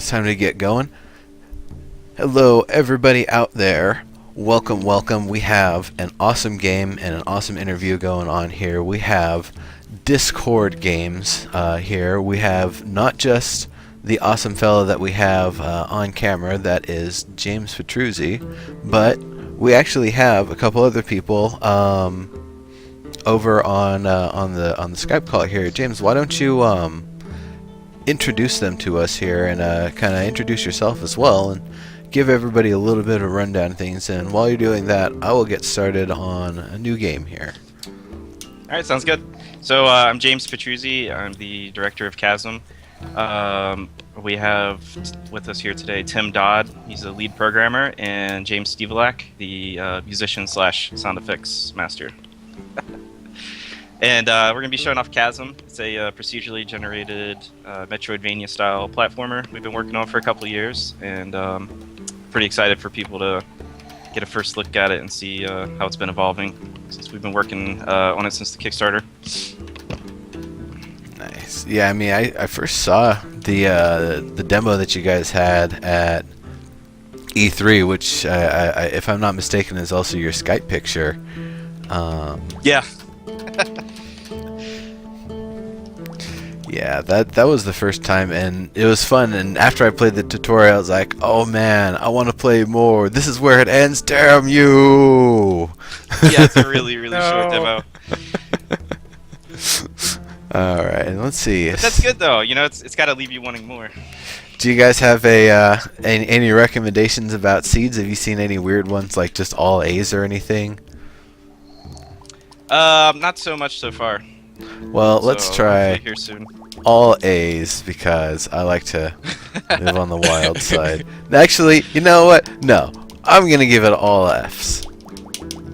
It's time to get going. Hello, everybody out there. Welcome, welcome. We have an awesome game and an awesome interview going on here. We have Discord Games here. We have not just the awesome fellow that we have on camera, that is James Petruzzi, but we actually have a couple other people over on the Skype call here. James, why don't you introduce them to us here and kind of introduce yourself as well and give everybody a little bit of a rundown of things. And while you're doing that, I will get started on a new game here. All right, sounds good. So I'm James Petruzzi. I'm the director of Chasm. We have with us here today Tim Dodd. He's the lead programmer, and James Stevelak, the musician slash sound effects master. And we're going to be showing off Chasm. It's a procedurally generated Metroidvania style platformer we've been working on for a couple of years, and pretty excited for people to get a first look at it and see how it's been evolving since we've been working on it since the Kickstarter. Nice. Yeah, I mean, I first saw the demo that you guys had at E3, which, if I'm not mistaken, is also your Skype picture. Yeah. Yeah, that was the first time, and it was fun. And after I played the tutorial, I was like, "Oh man, I want to play more. This is where it ends. Damn you!" Yeah, it's a really short demo. All right, let's see. But that's good though. You know, it's got to leave you wanting more. Do you guys have any recommendations about seeds? Have you seen any weird ones, like just all A's or anything? Not so much so far. Well, let's try here soon. all A's because I like to live on the wild side. Actually, you know what? No, I'm gonna give it all F's.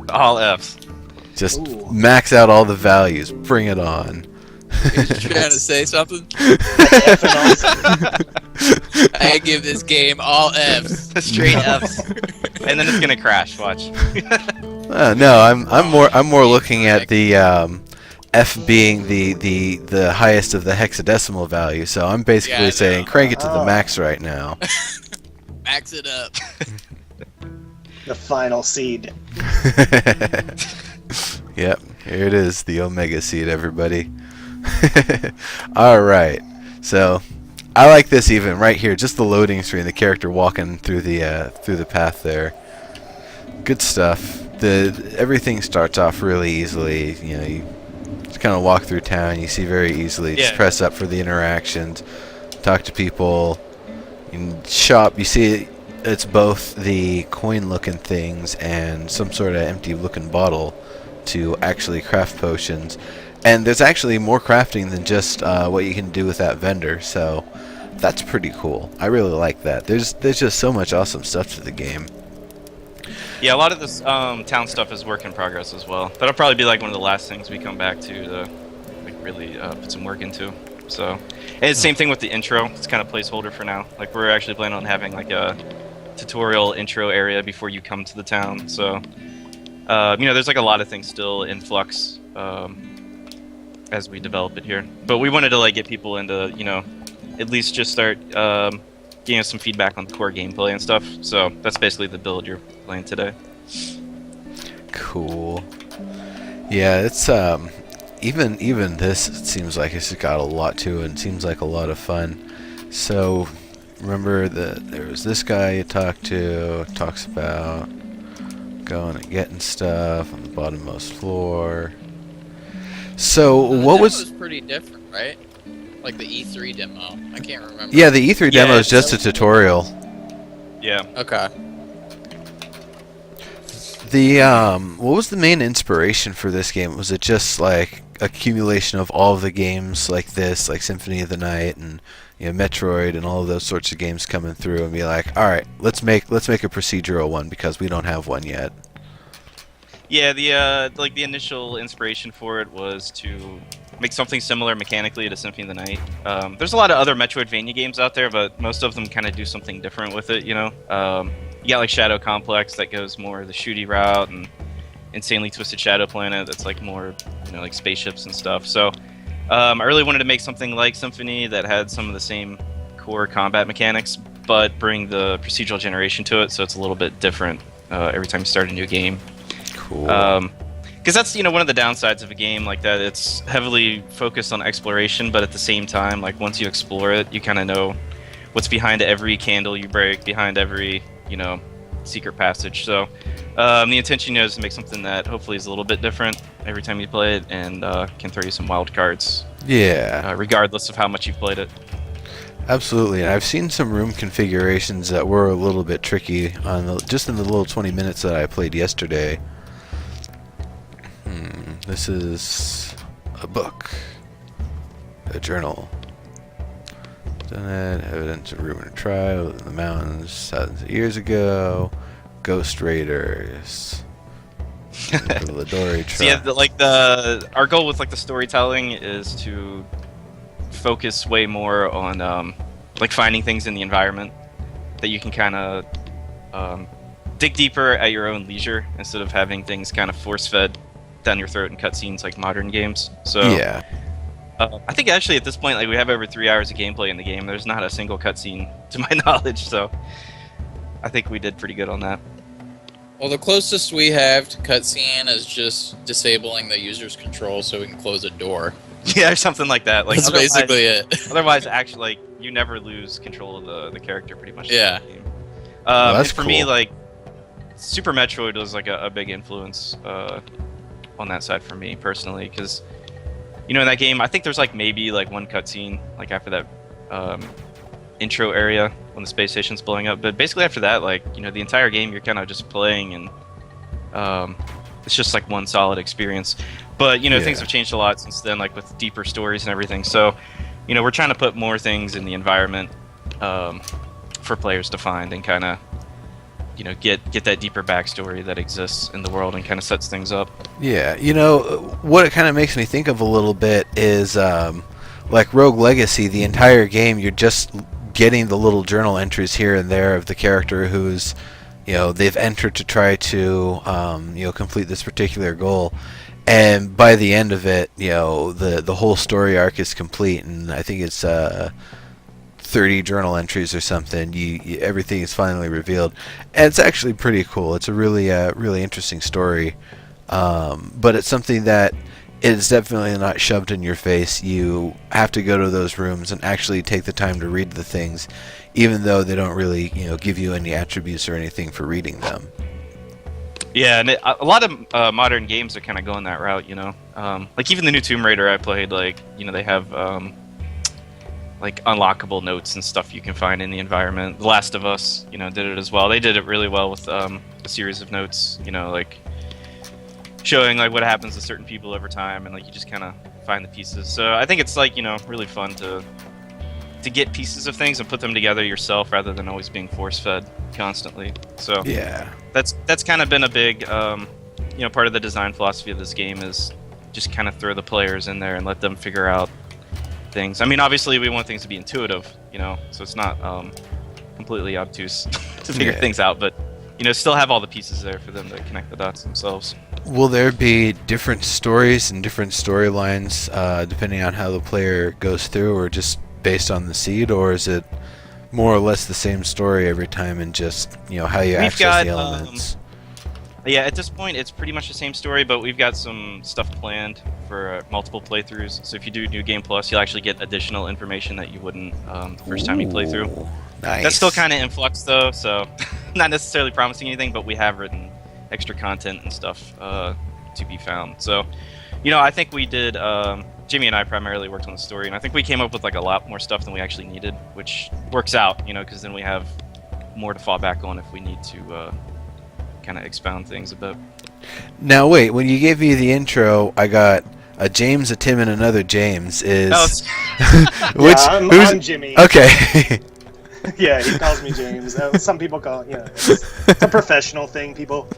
All F's. Just max out all the values. Bring it on. Are you trying to say something? I give this game all F's. Straight F's. And then it's gonna crash. Watch. No, I'm more looking at the F being the highest of the hexadecimal value. So I'm basically saying crank it to the max right now. Max it up. The final seed. Yep, here it is, the Omega seed, everybody. All right, so I like this even right here, just the loading screen, the character walking through the path there. Good stuff. Everything starts off really easily. You know, you just kind of walk through town. You see very easily. Just press up for the interactions, talk to people. In shop, you see it's both the coin-looking things and some sort of empty-looking bottle to actually craft potions. And there's actually more crafting than just what you can do with that vendor. So that's pretty cool. I really like that. There's just so much awesome stuff to the game. Yeah, a lot of this town stuff is work in progress as well. That'll probably be like one of the last things we come back to like really put some work into. So, and it's the same thing with the intro. It's kind of placeholder for now. Like we're actually planning on having like a tutorial intro area before you come to the town. So, you know, there's like a lot of things still in flux as we develop it here. But we wanted to like get people into, you know, at least just start giving us some feedback on the core gameplay and stuff. So that's basically the build you're playing today. Cool. Yeah, it's even this, it seems like it's got a lot to it and seems like a lot of fun. So remember that there was this guy you talked talks about going and getting stuff on the bottommost floor. So what was pretty different, right? Like the E3 demo. I can't remember. Yeah, the E3 demo is just a tutorial. Yeah. Okay. The what was the main inspiration for this game? Was it just like accumulation of all of the games like this, like Symphony of the Night and, you know, Metroid and all of those sorts of games coming through and be like, all right, let's make a procedural one because we don't have one yet? Yeah, the initial inspiration for it was to make something similar mechanically to Symphony of the Night. There's a lot of other Metroidvania games out there, but most of them kind of do something different with it, you know? You got like Shadow Complex that goes more the shooty route, and Insanely Twisted Shadow Planet that's like more, you know, like spaceships and stuff. So I really wanted to make something like Symphony that had some of the same core combat mechanics, but bring the procedural generation to it, so it's a little bit different every time you start a new game. Cool. Because that's one of the downsides of a game like that. It's heavily focused on exploration, but at the same time, like once you explore it, you kind of know what's behind every candle you break, behind every secret passage. So the intention is to make something that hopefully is a little bit different every time you play it, and can throw you some wild cards. Yeah. Regardless of how much you've played it. Absolutely. And I've seen some room configurations that were a little bit tricky just in the little 20 minutes that I played yesterday. This is a book, a journal. Evidence of rumor and trial in the mountains thousands of years ago. Ghost Raiders. The Ladori So yeah, our goal with the storytelling is to focus way more on finding things in the environment that you can kind of dig deeper at your own leisure instead of having things kind of force-fed down your throat in cutscenes like modern games. So yeah. I think actually at this point, we have over 3 hours of gameplay in the game. There's not a single cutscene to my knowledge, so I think we did pretty good on that. Well, the closest we have to cutscene is just disabling the user's control so we can close a door. Yeah, or something like that. That's basically it. Otherwise, actually, you never lose control of the character pretty much. Yeah. In the game. That's and for cool. me, Super Metroid was a big influence on that side for me personally, because in that game, I think there's maybe one cutscene after that intro area when the space station's blowing up, but basically after that, the entire game you're kind of just playing, and it's just one solid experience. But things have changed a lot since then, with deeper stories and everything. So we're trying to put more things in the environment for players to find and kind of get that deeper backstory that exists in the world and kind of sets things up. Yeah, what it kind of makes me think of a little bit is Rogue Legacy. The entire game, you're just getting the little journal entries here and there of the character who's, they've entered to try to, complete this particular goal. And by the end of it, the whole story arc is complete, and I think it's 30 journal entries or something. Everything is finally revealed, and it's actually pretty cool. It's a really interesting story, but it's something that is definitely not shoved in your face. You have to go to those rooms and actually take the time to read the things, even though they don't really give you any attributes or anything for reading them. Yeah, and a lot of modern games are kind of going that route. Even the new Tomb Raider I played, they have unlockable notes and stuff you can find in the environment. The Last of Us, did it as well. They did it really well with a series of notes, showing what happens to certain people over time, and you just kind of find the pieces. So I think it's really fun to get pieces of things and put them together yourself rather than always being force-fed constantly. So yeah, that's kind of been a big part of the design philosophy of this game, is just kind of throw the players in there and let them figure out things. I mean, obviously we want things to be intuitive, so it's not completely obtuse to figure things out, but still have all the pieces there for them to connect the dots themselves. Will there be different stories and different storylines depending on how the player goes through, or just based on the seed, or is it more or less the same story every time and just how you access the elements? Yeah, at this point it's pretty much the same story, but we've got some stuff planned for multiple playthroughs. So if you do New Game Plus, you'll actually get additional information that you wouldn't the first time you play through. Nice. That's still kind of in flux though, so not necessarily promising anything, but we have written extra content and stuff to be found. So, I think we did. Jimmy and I primarily worked on the story, and I think we came up with a lot more stuff than we actually needed, which works out, because then we have more to fall back on if we need to kind of expound things a bit. Now wait, when you gave me the intro, I got a James, a Tim, and another James. Is I'm Jimmy. Okay. Yeah, he calls me James. Some people call it, it's a professional thing. People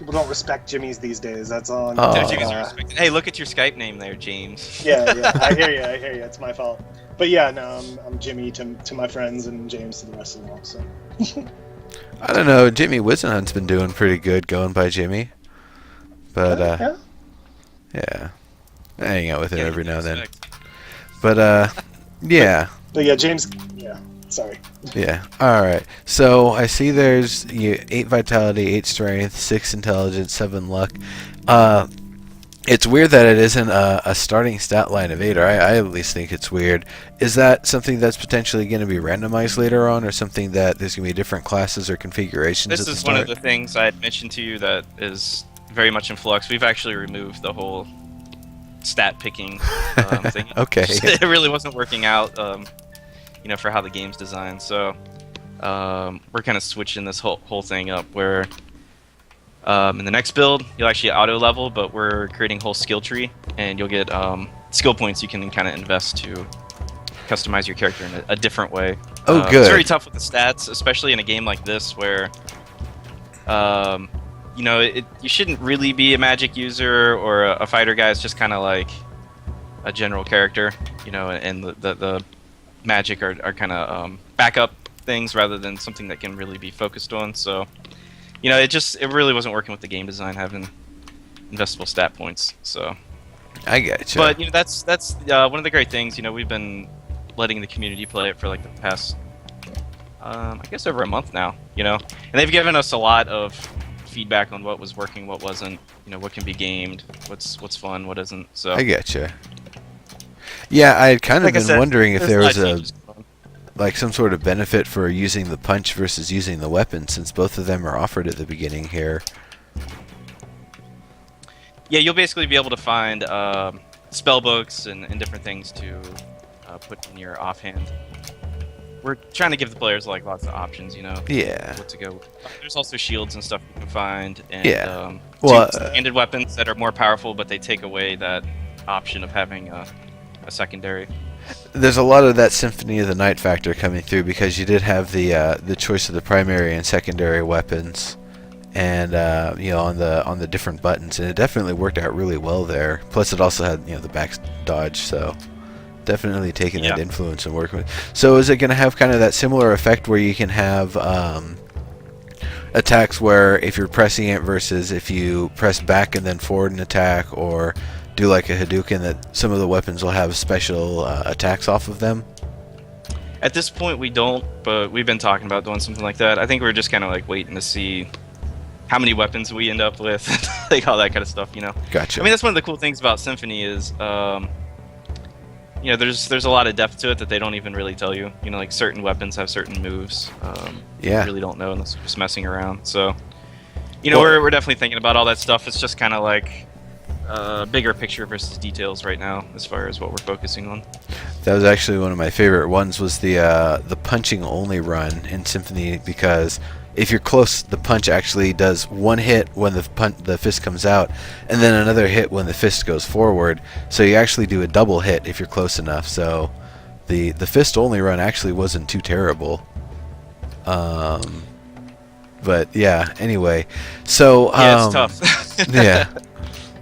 don't respect Jimmys these days. That's all. Jimmy's are respected. Hey, look at your Skype name there, James. Yeah, I hear you. It's my fault. But yeah, no, I'm Jimmy to my friends, and James to the rest of them all. So. I don't know. Jimmy Wisenhunt's been doing pretty good going by Jimmy, but yeah, I hang out with him every now and then. But yeah. But yeah, James. Yeah, sorry. Yeah. All right. So I see there's 8 vitality, 8 strength, 6 intelligence, 7 luck. It's weird that it isn't a starting stat line of 8, or I at least think it's weird. Is that something that's potentially going to be randomized later on, or something that there's going to be different classes or configurations This at the is start? one of the things I had mentioned to you that is very much in flux. We've actually removed the whole stat picking thing. Okay. It really wasn't working out, for how the game's designed. So we're kind of switching this whole thing up where in the next build you'll actually auto level, but we're creating a whole skill tree, and you'll get skill points you can kind of invest to customize your character in a different way. Oh, good. It's very tough with the stats, especially in a game like this where you shouldn't really be a magic user or a fighter guy. It's just kind of like a general character, and the magic are kind of backup things rather than something that can really be focused on. So, it really wasn't working with the game design having investable stat points. So, I get you. but that's one of the great things. We've been letting the community play it for like the past, I guess over a month now. And they've given us a lot of feedback on what was working, what wasn't. What can be gamed, what's fun, what isn't. So I get you. Yeah, I had kind of like I been said, wondering if there's there a lot was of a changes going on. like some sort of benefit for using the punch versus using the weapon, since both of them are offered at the beginning here. Yeah, you'll basically be able to find spell books and different things to put in your offhand. We're trying to give the players like lots of options, Yeah. what to go with. There's also shields and stuff you can find, and Yeah. Well, two-handed weapons that are more powerful, but they take away that option of having a secondary. There's a lot of that Symphony of the Night factor coming through, because you did have the choice of the primary and secondary weapons, and on the different buttons, and it definitely worked out really well there. Plus, it also had the back dodge, so definitely taking that Yeah. influence and working with. So, is it going to have kind of that similar effect where you can have attacks where if you're pressing it versus if you press back and then forward an attack, or do like a Hadouken, that some of the weapons will have special attacks off of them? At this point, we don't, but we've been talking about doing something like that. I think we're just kind of like waiting to see how many weapons we end up with, like all that kind of stuff. Gotcha. I mean, that's one of the cool things about Symphony is, there's a lot of depth to it that they don't even really tell you. Like certain weapons have certain moves. Yeah. You really don't know unless you're just messing around. So, Well- we're definitely thinking about all that stuff. It's just kind of like bigger picture versus details right now, as far as what we're focusing on. That was actually one of my favorite ones, was the punching only run in Symphony, because if you're close, the punch actually does one hit when the fist comes out, and then another hit when the fist goes forward. So you actually do a double hit if you're close enough. So the fist only run actually wasn't too terrible. But yeah, anyway. So Yeah, it's tough. yeah,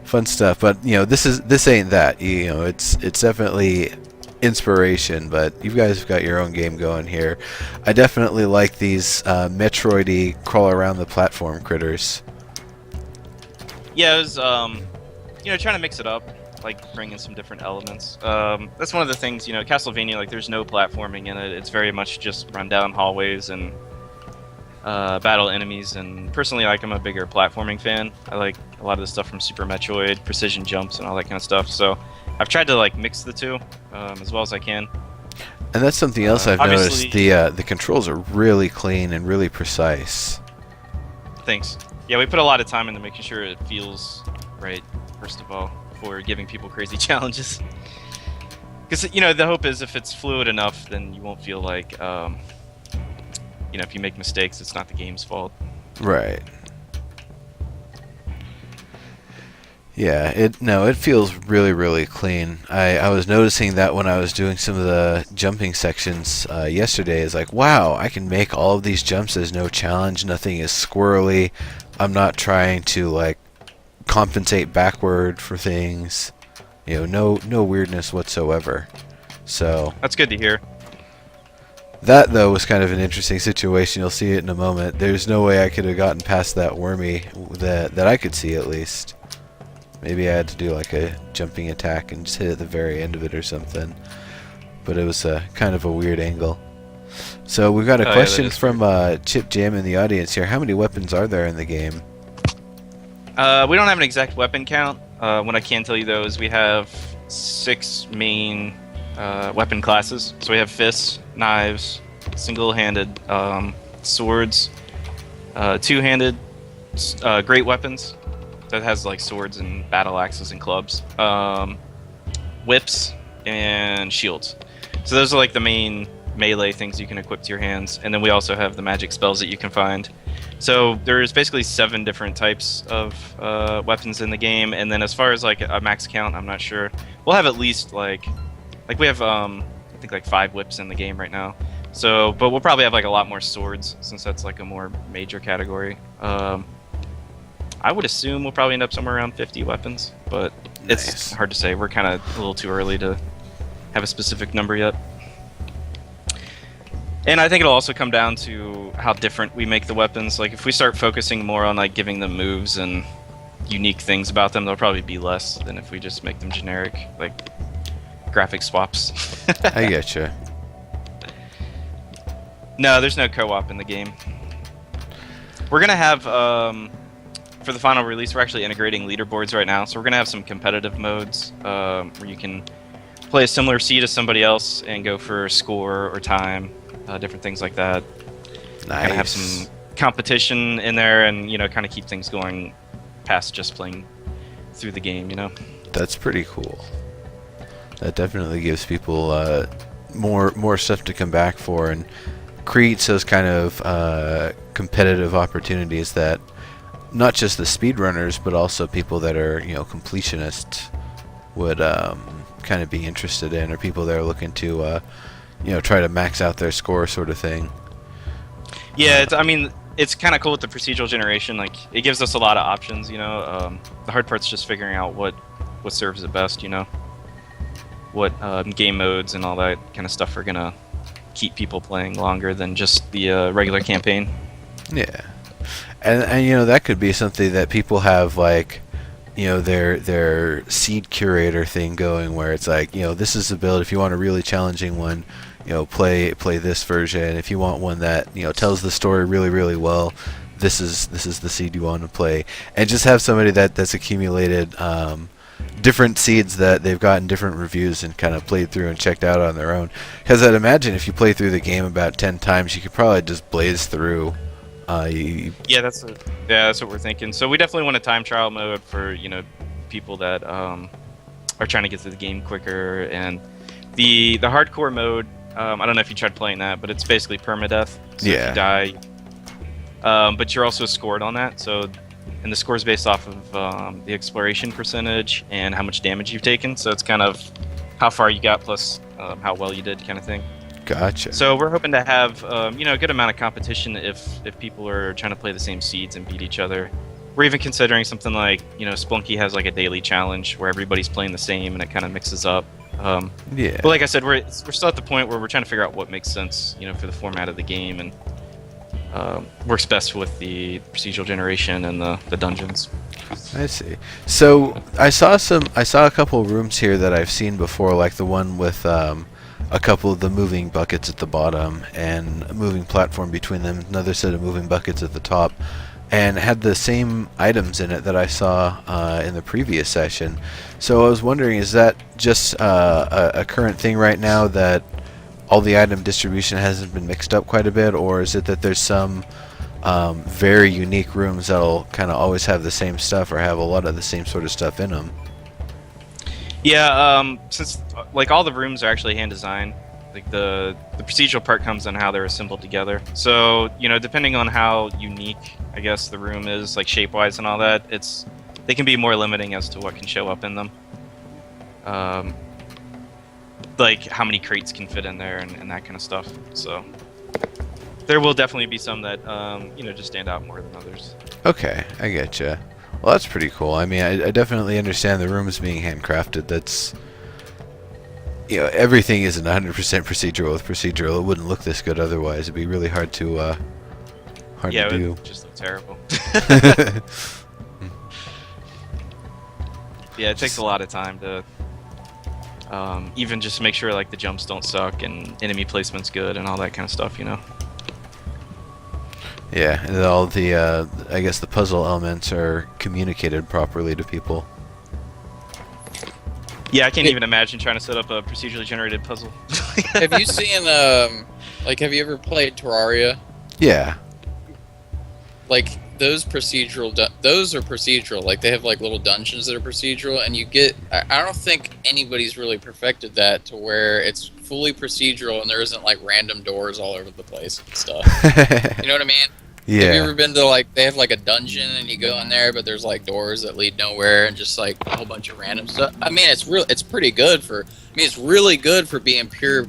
fun stuff. But this ain't that. It's definitely inspiration, but you guys have got your own game going here. I definitely like these Metroid-y crawl around the platform critters. Yeah, it was trying to mix it up, like bring in some different elements. That's one of the things, Castlevania, like there's no platforming in it. It's very much just run down hallways and battle enemies. And personally, like I'm a bigger platforming fan. I like a lot of the stuff from Super Metroid, precision jumps, and all that kind of stuff. So I've tried to like mix the two as well as I can. And that's something else I've obviously- noticed. The controls are really clean and really precise. Thanks. Yeah, we put a lot of time into making sure it feels right, first of all, before giving people crazy challenges. Because, the hope is if it's fluid enough, then you won't feel like, if you make mistakes, it's not the game's fault. Right. Yeah, it feels really, really clean. I was noticing that when I was doing some of the jumping sections yesterday. It's like, wow, I can make all of these jumps. There's no challenge. Nothing is squirrely. I'm not trying to like compensate backward for things. No weirdness whatsoever. So That's good to hear. that though was kind of an interesting situation. You'll see it in a moment. There's no way I could have gotten past that wormy that I could see at least. Maybe I had to do like a jumping attack and just hit at the very end of it or something. but it was kind of a weird angle. So we've got a Oh, yeah, question that is from Chip Jam in the audience here. How many weapons are there in the game? We don't have an exact weapon count. What I can tell you though is we have 6 main weapon classes. So we have fists, knives, single-handed swords, two-handed great weapons that has like swords and battle axes and clubs, whips, and shields. So those are like the main melee things you can equip to your hands, and then we also have the magic spells that you can find. So there's basically 7 different types of weapons in the game, and then as far as like a max count, I'm not sure. We'll have at least like we have I think like 5 whips in the game right now. So, but we'll probably have like a lot more swords since that's like a more major category. I would assume we'll probably end up somewhere around 50 weapons, but it's Nice. hard to say. We're kind of a little too early to have a specific number yet. And I think it'll also come down to how different we make the weapons. Like if we start focusing more on like giving them moves and unique things about them, they'll probably be less than if we just make them generic, like graphic swaps. I getcha. No, there's no co-op in the game. We're gonna have for the final release, we're actually integrating leaderboards right now, so we're gonna have some competitive modes where you can play a similar seed to somebody else and go for score or time. Different things like that. Nice. Kind of have some competition in there, and kind of keep things going past just playing through the game. That's pretty cool. That definitely gives people more stuff to come back for, and creates those kind of competitive opportunities that not just the speedrunners, but also people that are completionists would kind of be interested in, or people that are looking to try to max out their score, sort of thing. Yeah, it's kind of cool with the procedural generation. Like, it gives us a lot of options. The hard part's just figuring out what serves it best. What game modes and all that kind of stuff are gonna keep people playing longer than just the regular campaign. Yeah, and that could be something that people have, like their seed curator thing going, where it's like this is the build. If you want a really challenging one, play this version. If you want one that tells the story really, really well, this is the seed you want to play. And just have somebody that's accumulated different seeds that they've gotten different reviews and kind of played through and checked out on their own. Because I'd imagine if you play through the game about 10 times, you could probably just blaze through. Yeah, that's what we're thinking. So we definitely want a time trial mode for people that are trying to get through the game quicker. And the hardcore mode, I don't know if you tried playing that, but it's basically permadeath. So Yeah. if you die, but you're also scored on that. And the score is based off of the exploration percentage and how much damage you've taken. So it's kind of how far you got plus how well you did, kind of thing. Gotcha. So we're hoping to have a good amount of competition if people are trying to play the same seeds and beat each other. We're even considering something like Splunky has like a daily challenge where everybody's playing the same and it kind of mixes up. Yeah. But like I said, we're still at the point where we're trying to figure out what makes sense for the format of the game and works best with the procedural generation and the dungeons. I see. So I saw a couple of rooms here that I've seen before, like the one with a couple of the moving buckets at the bottom and a moving platform between them, another set of moving buckets at the top, and had the same items in it that I saw in the previous session. So I was wondering, is that just a current thing right now that all the item distribution hasn't been mixed up quite a bit, or is it that there's some very unique rooms that'll kind of always have the same stuff or have a lot of the same sort of stuff in them? Yeah, since like all the rooms are actually hand designed, like the procedural part comes on how they're assembled together. So depending on how unique I guess the room is, like shape wise and all that, they can be more limiting as to what can show up in them. Like how many crates can fit in there and that kind of stuff. So there will definitely be some that just stand out more than others. Okay, I getcha. Well, that's pretty cool. I mean, I definitely understand the rooms being handcrafted. That's everything isn't 100% procedural with procedural. It wouldn't look this good otherwise. It'd be really hard to Yeah, to it do. would just look terrible. Yeah, it takes a lot of time to Even just make sure like the jumps don't suck and enemy placement's good and all that kind of stuff, you know. Yeah, and all the I guess the puzzle elements are communicated properly to people. Yeah, I can't even imagine trying to set up a procedurally generated puzzle. Have you seen like have you ever played Terraria? Yeah. Like those those are procedural. Like they have like little dungeons that are procedural, and you get. I don't think anybody's really perfected that to where it's fully procedural and there isn't like random doors all over the place and stuff. You know what I mean? Have you Yeah. ever been to like they have like a dungeon and you go in there, but there's like doors that lead nowhere and just like a whole bunch of random stuff. I mean, it's pretty good for. I mean, it's really good for being pure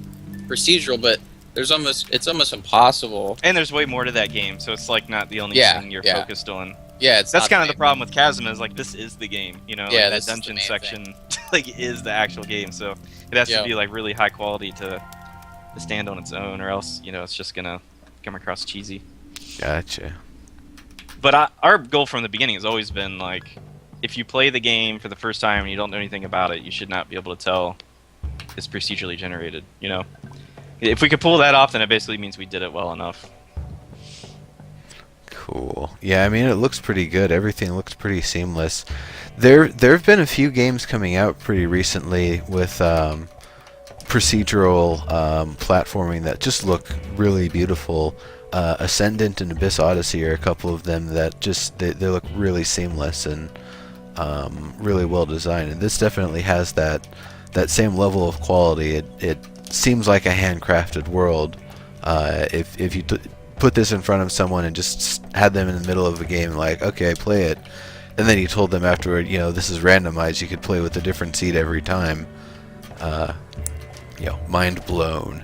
procedural, but it's almost impossible. And there's way more to that game, so it's like not the only Yeah, thing you're yeah. focused on. Yeah, it's That's not kind of the same. problem with Chasm is like this is the game, you know. Yeah, like, this that is the dungeon main section like is the actual game, so it has Yeah. to be like really high quality to stand on its own, or else you know it's just gonna come across cheesy. Gotcha. But our goal from the beginning has always been like, if you play the game for the first time and you don't know anything about it, you should not be able to tell it's procedurally generated. You know, if we could pull that off, then it basically means we did it well enough. Cool. Yeah, I mean it looks pretty good. Everything looks pretty seamless. There've been a few games coming out pretty recently with procedural platforming that just look really beautiful. Ascendant and Abyss Odyssey are a couple of them that just they look really seamless and really well designed. And this definitely has that same level of quality. It seems like a handcrafted world. If you put this in front of someone and just had them in the middle of a game, like, okay, play it, and then you told them afterward, you know, this is randomized, you could play with a different seed every time, you know, mind blown.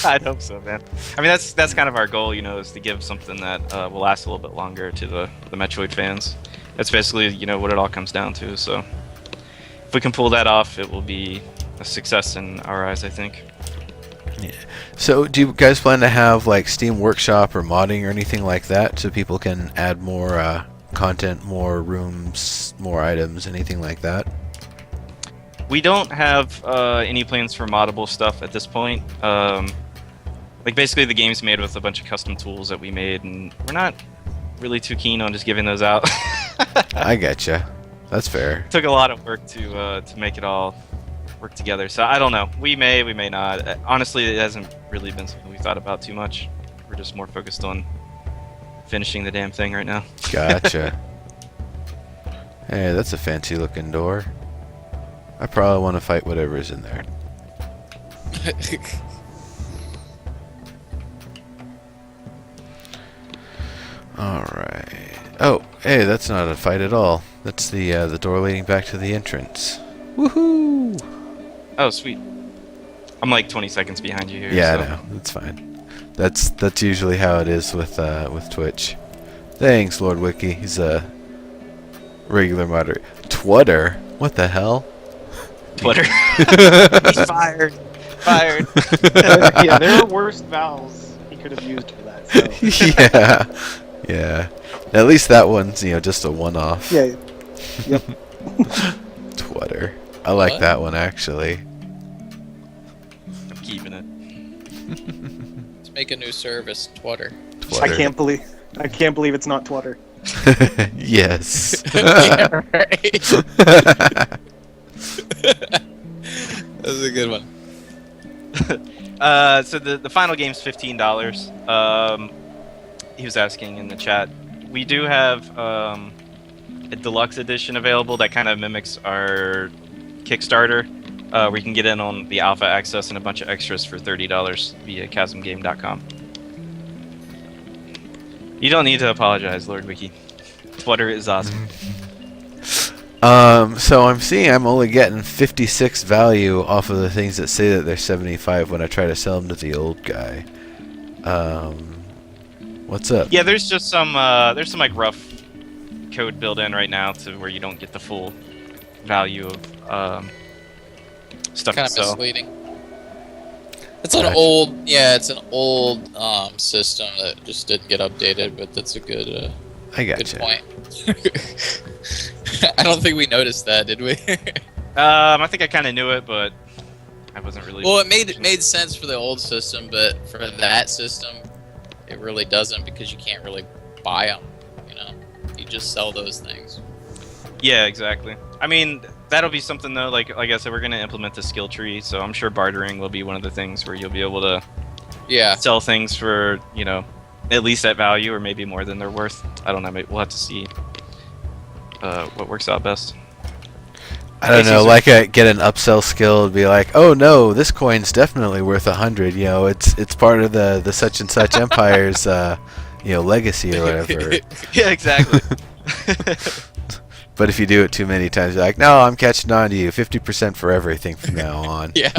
I'd hope so, man. I mean, that's kind of our goal, you know, is to give something that will last a little bit longer to the Metroid fans. That's basically, you know, what it all comes down to. So if we can pull that off, it will be a success in our eyes, I think. Yeah. So do you guys plan to have like Steam Workshop or modding or anything like that so people can add more content, more rooms, more items, anything like that? We don't have any plans for moddable stuff at this point. Like basically the game's made with a bunch of custom tools that we made, and we're not really too keen on just giving those out. I getcha. That's fair. Took a lot of work to make it all work together. So I don't know. We may not. Honestly, it hasn't really been something we thought about too much. We're just more focused on finishing the damn thing right now. Gotcha. Hey, that's a fancy looking door. I probably want to fight whatever's in there. Alright. Oh, hey, that's not a fight at all. That's the door leading back to the entrance. Woohoo! Oh, sweet. I'm like 20 seconds behind you here. Yeah, so. I know. That's fine. That's usually how it is with Twitch. Thanks, Lord Wiki. He's a regular moderator. Twitter? What the hell? Twitter. He's fired. Fired. Yeah, there are worse vowels he could have used for that. So. Yeah. Yeah. At least that one's, you know, just a one-off. Yeah. Yep. Twitter. I like What? that one, actually. I'm keeping it. Let's make a new service, Twitter. Twitter. I can't believe it's not Twitter. Yes. Yeah, right. That's a good one. So the final game's $15. He was asking in the chat. We do have a deluxe edition available that kind of mimics our Kickstarter. Where you can get in on the alpha access and a bunch of extras for $30 via chasmgame.com. You don't need to apologize, Lord Wiki. Twitter is awesome. So I'm seeing I'm only getting 56 value off of the things that say that they're 75 when I try to sell them to the old guy. What's up? Yeah, there's just some like rough code built in right now to where you don't get the full value of stuff Kind to of sell. misleading. It's an Gotcha. old system that just didn't get updated, but that's a good I good gotcha. point. I don't think we noticed that, did we? I think I kind of knew it, but I wasn't really. Well, it made sense for the old system, but for that system, it really doesn't because you can't really buy them. You know, you just sell those things. Yeah, exactly. I mean, that'll be something though. Like I said, we're gonna implement the skill tree, so I'm sure bartering will be one of the things where you'll be able to Yeah. sell things for at least that value or maybe more than they're worth. I don't know. Maybe we'll have to see what works out best. I don't know, like get an upsell skill and be like, oh no, this coin's definitely worth 100. You know, it's part of the such and such empire's legacy or whatever. Yeah, exactly. But if you do it too many times, you're like, no, I'm catching on to you. 50% for everything from now on. Yeah.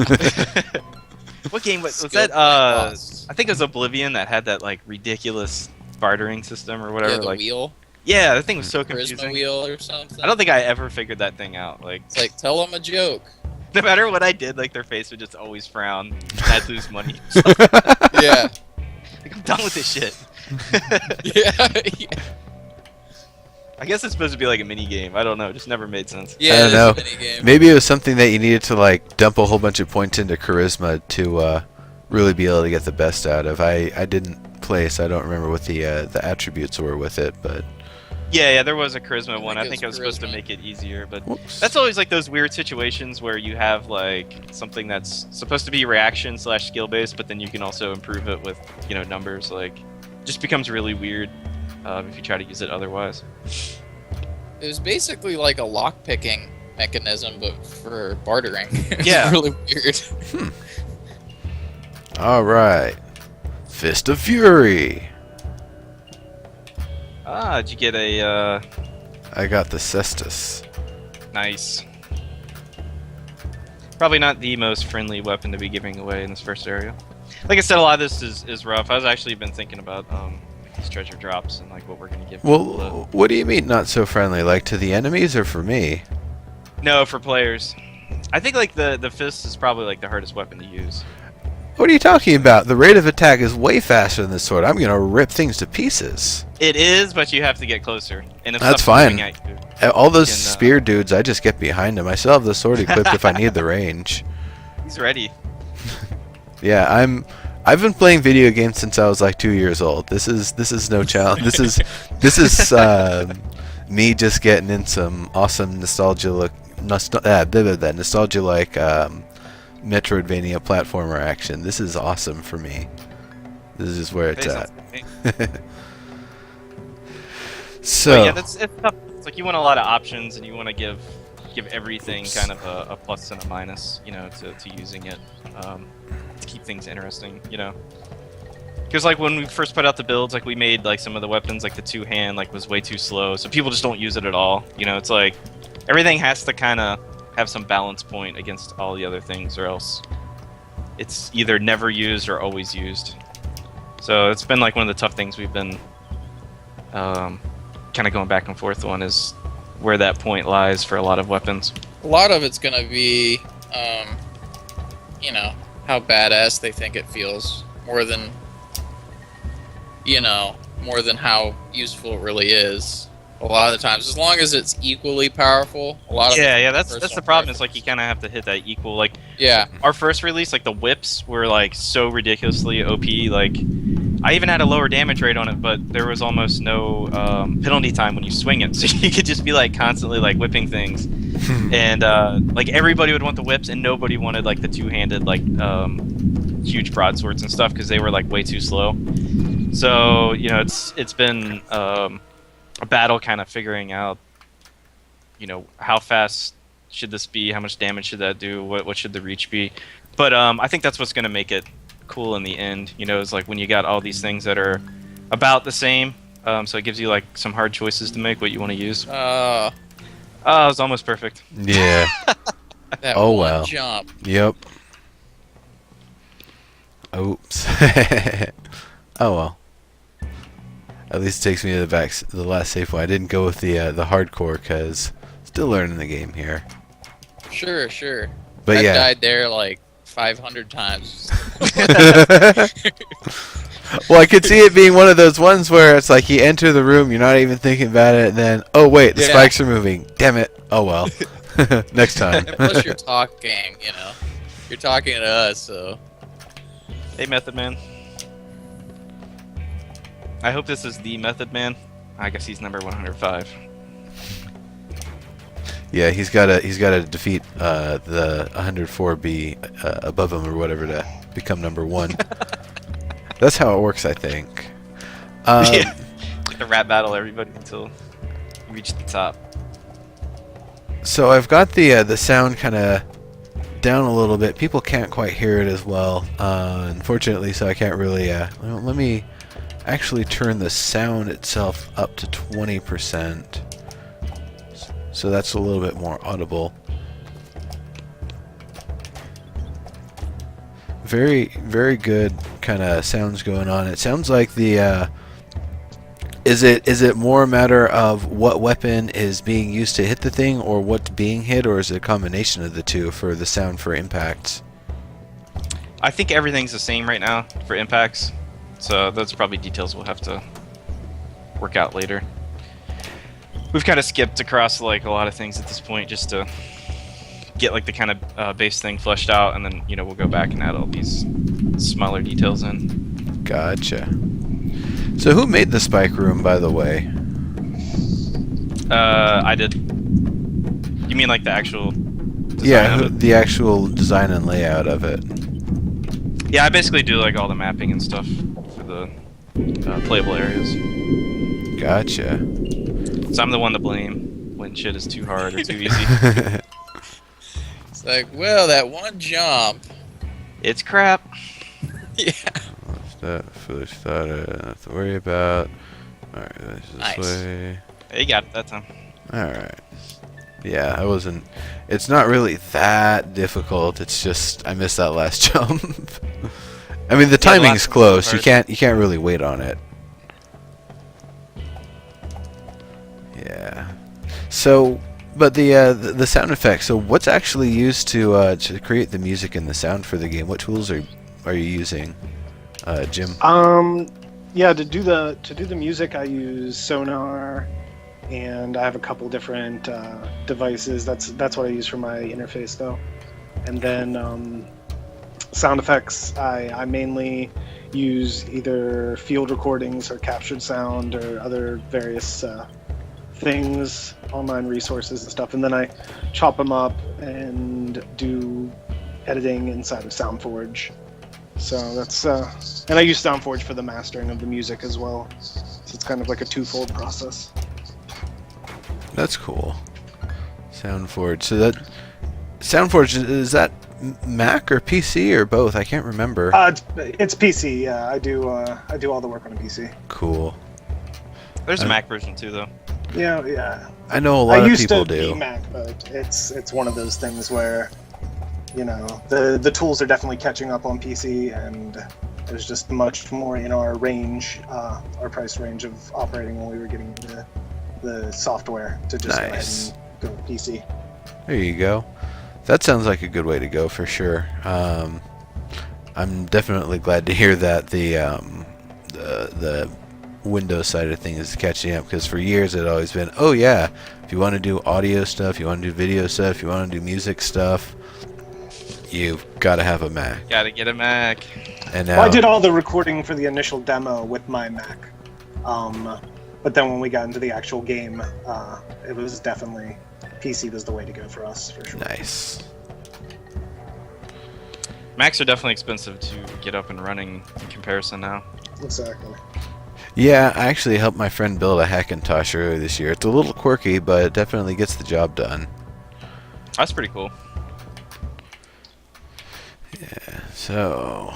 What game was Skill that? point loss. I think it was Oblivion that had that like ridiculous bartering system or whatever. Yeah, the like, wheel, yeah, that thing was so charisma confusing. wheel or something. I don't think I ever figured that thing out. Like, It's like tell them a joke. no matter what I did, like their face would just always frown. And I'd lose money. Yeah. Like, I'm done with this shit. Yeah. I guess it's supposed to be like a mini game. I don't know. It just never made sense. Yeah. I don't it is know. a minigame. Maybe it was something that you needed to like dump a whole bunch of points into charisma to really be able to get the best out of. I didn't play, so I don't remember what the attributes were with it, but Yeah, there was a charisma one. I it think was it was supposed to charisma. make it easier, but whoops. that's always like those weird situations where you have like something that's supposed to be reaction / skill based, but then you can also improve it with numbers. Like, just becomes really weird if you try to use it otherwise. It was basically like a lock picking mechanism, but for bartering. It's Yeah. really weird. All right, Fist of Fury. Did you get a I got the Cestus. nice? Probably not the most friendly weapon to be giving away in this first area. Like I said, a lot of this is rough. I was actually been thinking about these treasure drops and like what we're gonna give people. Well, what do you mean not so friendly? Like to the enemies or for me? No, for players. I think like the fist is probably like the hardest weapon to use. What are you talking about? The rate of attack is way faster than this sword. I'm gonna rip things to pieces. It is, but you have to get closer. And if That's stuff's moving fine. at you, All those can, spear dudes, I just get behind them. I still have the sword equipped if I need the range. he's ready. Yeah, I've been playing video games since I was like 2 years old. This is no challenge. This is me just getting in some awesome nostalgia like Metroidvania platformer action. This is awesome for me. This is where it's at. So But yeah, it's tough. It's like you want a lot of options, and you want to give everything kind of a plus and a minus, to using it to keep things interesting, Because like when we first put out the builds, like we made like some of the weapons, like the two-hand, like was way too slow, so people just don't use it at all. It's like everything has to kind of have some balance point against all the other things, or else it's either never used or always used. So it's been like one of the tough things we've been kind of going back and forth on, is where that point lies for a lot of weapons. A lot of it's gonna be, how badass they think it feels, more than how useful it really is. A lot of the times, as long as it's equally powerful, a lot of Yeah, the that's personal the problem. It's preference. like you kind of have to hit that equal. Like Yeah, our first release, like the whips were like so ridiculously OP. Like I even had a lower damage rate on it, but there was almost no penalty time when you swing it, so you could just be like constantly like whipping things, and like everybody would want the whips, and nobody wanted like the two-handed like huge broadswords and stuff because they were like way too slow. So it's been a battle kind of figuring out, how fast should this be, how much damage should that do, what should the reach be. But I think that's what's going to make it cool in the end, is like when you got all these things that are about the same, so it gives you like some hard choices to make what you want to use. Oh, it was almost perfect. yeah. that Oh, one well. jump. Yep. Oops. Oh well. At least it takes me to the last safe one. I didn't go with the hardcore because still learning the game here. Sure. But I've yeah. died there like 500 times. Well, I could see it being one of those ones where it's like you enter the room, you're not even thinking about it, and then, oh wait, the Yeah. spikes are moving. Damn it. Oh well. Next time. And plus, you're talking. You're talking to us, so. Hey, Method Man. I hope this is the Method Man. I guess he's number 105. Yeah, he's gotta defeat the 104B above him or whatever to become number 1. That's how it works, I think. Yeah. Like the rap battle, everybody until you reach the top. So I've got the sound kind of down a little bit. People can't quite hear it as well, unfortunately. So I can't really. Well, let me actually turn the sound itself up to 20%. So that's a little bit more audible. Very, very good kind of sounds going on. It sounds like the. Is it more a matter of what weapon is being used to hit the thing, or what's being hit, or is it a combination of the two for the sound for impacts? I think everything's the same right now for impacts, so those are probably details we'll have to work out later. We've kind of skipped across like a lot of things at this point just to get like the kind of base thing fleshed out, and then we'll go back and add all these smaller details in. Gotcha. So who made the spike room, by the way? I did. You mean like the actual design Yeah, of it? the actual design and layout of it. Yeah, I basically do like all the mapping and stuff for the playable areas. Gotcha. So I'm the one to blame when shit is too hard or too easy. It's like, well, that one jump. It's crap. Yeah. That foolish thought I don't have to worry about. Alright, this Nice. way. You got it that time. Alright. Yeah, I wasn't. It's not really that difficult. It's just I missed that last jump. I mean, the timing's last one's close. so You hard. can't really wait on it. Yeah. So, but the sound effects. So, what's actually used to create the music and the sound for the game? What tools are you using, Jim? Yeah, to do the music, I use Sonar, and I have a couple different devices. That's what I use for my interface, though. And then sound effects, I mainly use either field recordings or captured sound or other various things, online resources and stuff. And then I chop them up and do editing inside of SoundForge. So that's and I use SoundForge for the mastering of the music as well. So it's kind of like a twofold process. That's cool. SoundForge. So that SoundForge, is that Mac or PC or both? I can't remember. It's PC. Yeah, I do all the work on a PC. Cool. There's a Mac version too, though. Yeah. I know a lot I of used people to do. be Mac, but it's one of those things where, the tools are definitely catching up on PC, and there's just much more in our range, our price range of operating when we were getting the software to just Nice. go ahead and go PC. There you go. That sounds like a good way to go for sure. I'm definitely glad to hear that the Windows side of things is catching up, because for years it had always been, oh yeah, if you want to do audio stuff, you want to do video stuff, you want to do music stuff, you've got to have a Mac. Gotta get a Mac. And now, Well, I did all the recording for the initial demo with my Mac, but then when we got into the actual game, it was definitely PC was the way to go for us, for sure. nice. Macs are definitely expensive to get up and running in comparison now. Exactly. Yeah, I actually helped my friend build a Hackintosh earlier this year. It's a little quirky, but it definitely gets the job done. That's pretty cool. Yeah. So,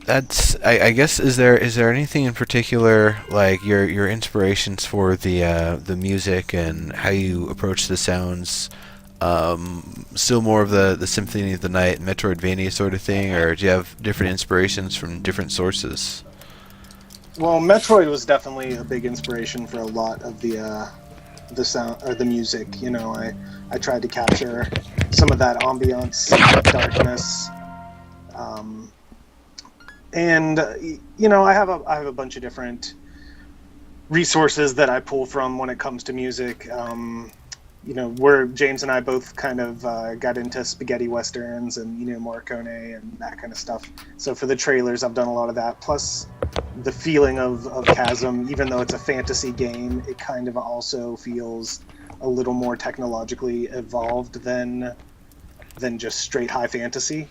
that's. I guess is there anything in particular, like your inspirations for the music and how you approach the sounds? Still more of the Symphony of the Night, Metroidvania sort of thing, or do you have different inspirations from different sources? Well, Metroid was definitely a big inspiration for a lot of the sound or the music. I tried to capture some of that ambiance, that darkness, and I have a bunch of different resources that I pull from when it comes to music. where James and I both kind of got into spaghetti westerns and Morricone and that kind of stuff. So for the trailers, I've done a lot of that. Plus, the feeling of Chasm, even though it's a fantasy game, it kind of also feels a little more technologically evolved than just straight high fantasy.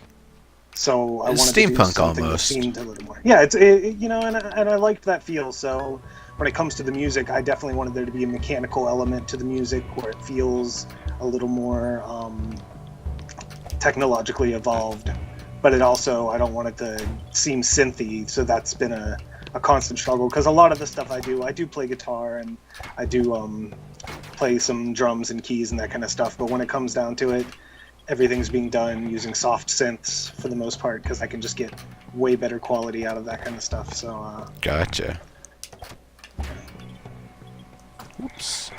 So I wanted to do steampunk something almost. that seemed a little more. Yeah, and I liked that feel. So when it comes to the music, I definitely wanted there to be a mechanical element to the music where it feels a little more technologically evolved. But it also, I don't want it to seem synthy. So that's been a constant struggle, because a lot of the stuff I do play guitar, and I do play some drums and keys and that kind of stuff. But when it comes down to it, everything's being done using soft synths for the most part, because I can just get way better quality out of that kind of stuff. So Gotcha. Oops.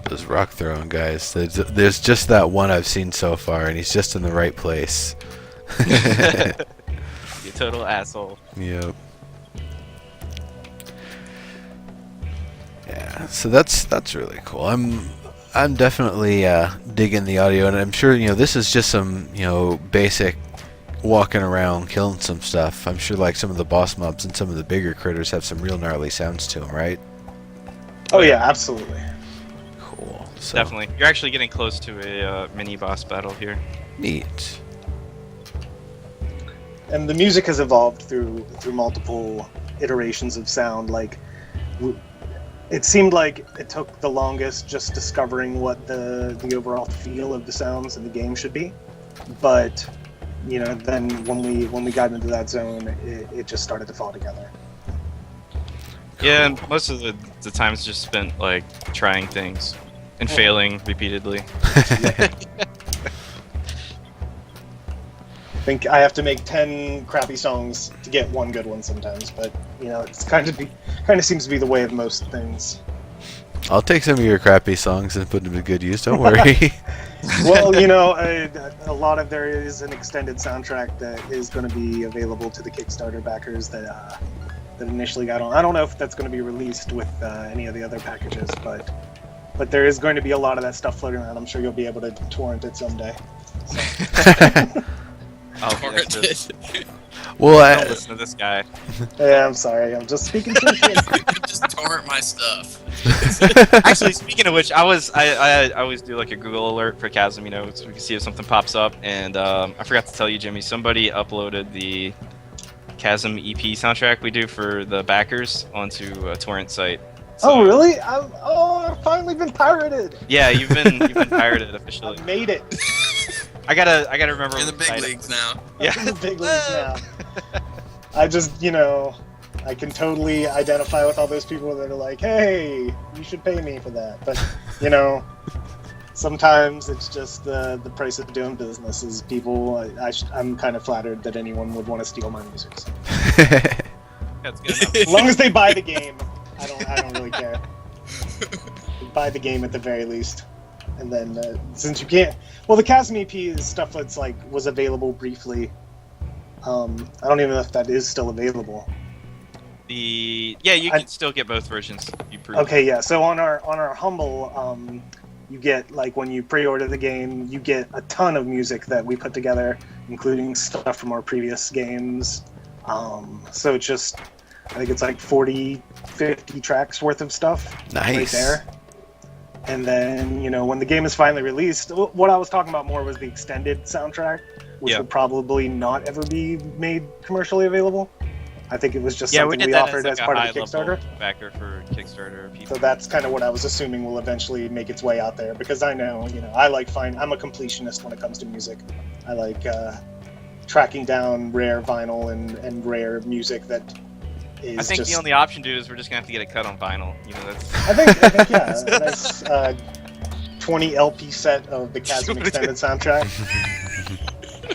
Those rock throwing guys. There's just that one I've seen so far, and he's just in the right place. You total asshole. Yep. Yeah, so that's really cool. I'm definitely digging the audio, and I'm sure this is just some basic walking around killing some stuff. I'm sure like some of the boss mobs and some of the bigger critters have some real gnarly sounds to them, right? oh yeah, absolutely. Cool. So, Definitely. You're actually getting close to a mini boss battle here. neat. And the music has evolved through multiple iterations of sound. Like, it seemed like it took the longest just discovering what the overall feel of the sounds in the game should be. But then when we got into that zone, it just started to fall together. Yeah, and most of the time's just spent like trying things and failing repeatedly. I think I have to make 10 crappy songs to get one good one sometimes, but it's kind of seems to be the way of most things. I'll take some of your crappy songs and put them to good use. Don't worry. Well, a lot of there is an extended soundtrack that is going to be available to the Kickstarter backers that initially got on. I don't know if that's going to be released with any of the other packages, but there is going to be a lot of that stuff floating around. I'm sure you'll be able to torrent it someday. Oh, Torrented. Well, don't listen to this guy. Yeah, I'm sorry. I'm just speaking to the kids. Just torrent my stuff. Actually, speaking of which, I always do like a Google alert for Chasm, so we can see if something pops up. And I forgot to tell you, Jimmy, somebody uploaded the Chasm EP soundtrack we do for the backers onto a torrent site. Oh, really? I've finally been pirated. Yeah, you've been pirated officially. I made it. I gotta remember. You're in the what big site- leagues now. Yeah. I'm in the big leagues now. I just, I can totally identify with all those people that are like, hey, you should pay me for that. But, sometimes it's just the price of doing business is people. I'm kind of flattered that anyone would want to steal my music. So. That's good enough. As long as they buy the game, I don't really care. Buy the game at the very least. And then, since you can't... Well, the Chasm EP is stuff that's, was available briefly. I don't even know if that is still available. You can still get both versions. You proved. Okay, yeah. So on our Humble, you get, when you pre-order the game, you get a ton of music that we put together, including stuff from our previous games. So it's just... I think it's 40, 50 tracks worth of stuff. Nice. Right there. And then, when the game is finally released, what I was talking about more was the extended soundtrack, which will probably not ever be made commercially available. I think it was just something we offered as part of the Kickstarter. Backer for Kickstarter people. So that's kind of what I was assuming will eventually make its way out there, because I know, I'm a completionist when it comes to music. I like tracking down rare vinyl and rare music that is I think just... the only option, dude, is we're just gonna have to get it cut on vinyl. That's... I think yeah, a nice 20 LP set of the Chasm extended soundtrack.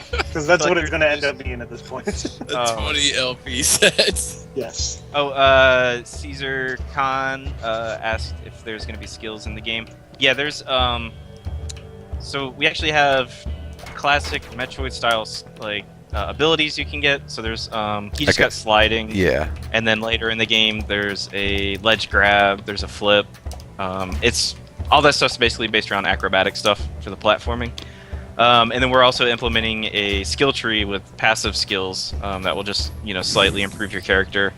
Because that's what it's going to end up being at this point. A 20 LP set. Yes. Oh, Caesar Khan asked if there's going to be skills in the game. Yeah, there's so we actually have classic Metroid style abilities you can get. So there's he just Okay. got sliding. Yeah. And then later in the game, there's a ledge grab, there's a flip. It's all that stuff's basically based around acrobatic stuff for the platforming. And then we're also implementing a skill tree with passive skills that will just slightly improve your character.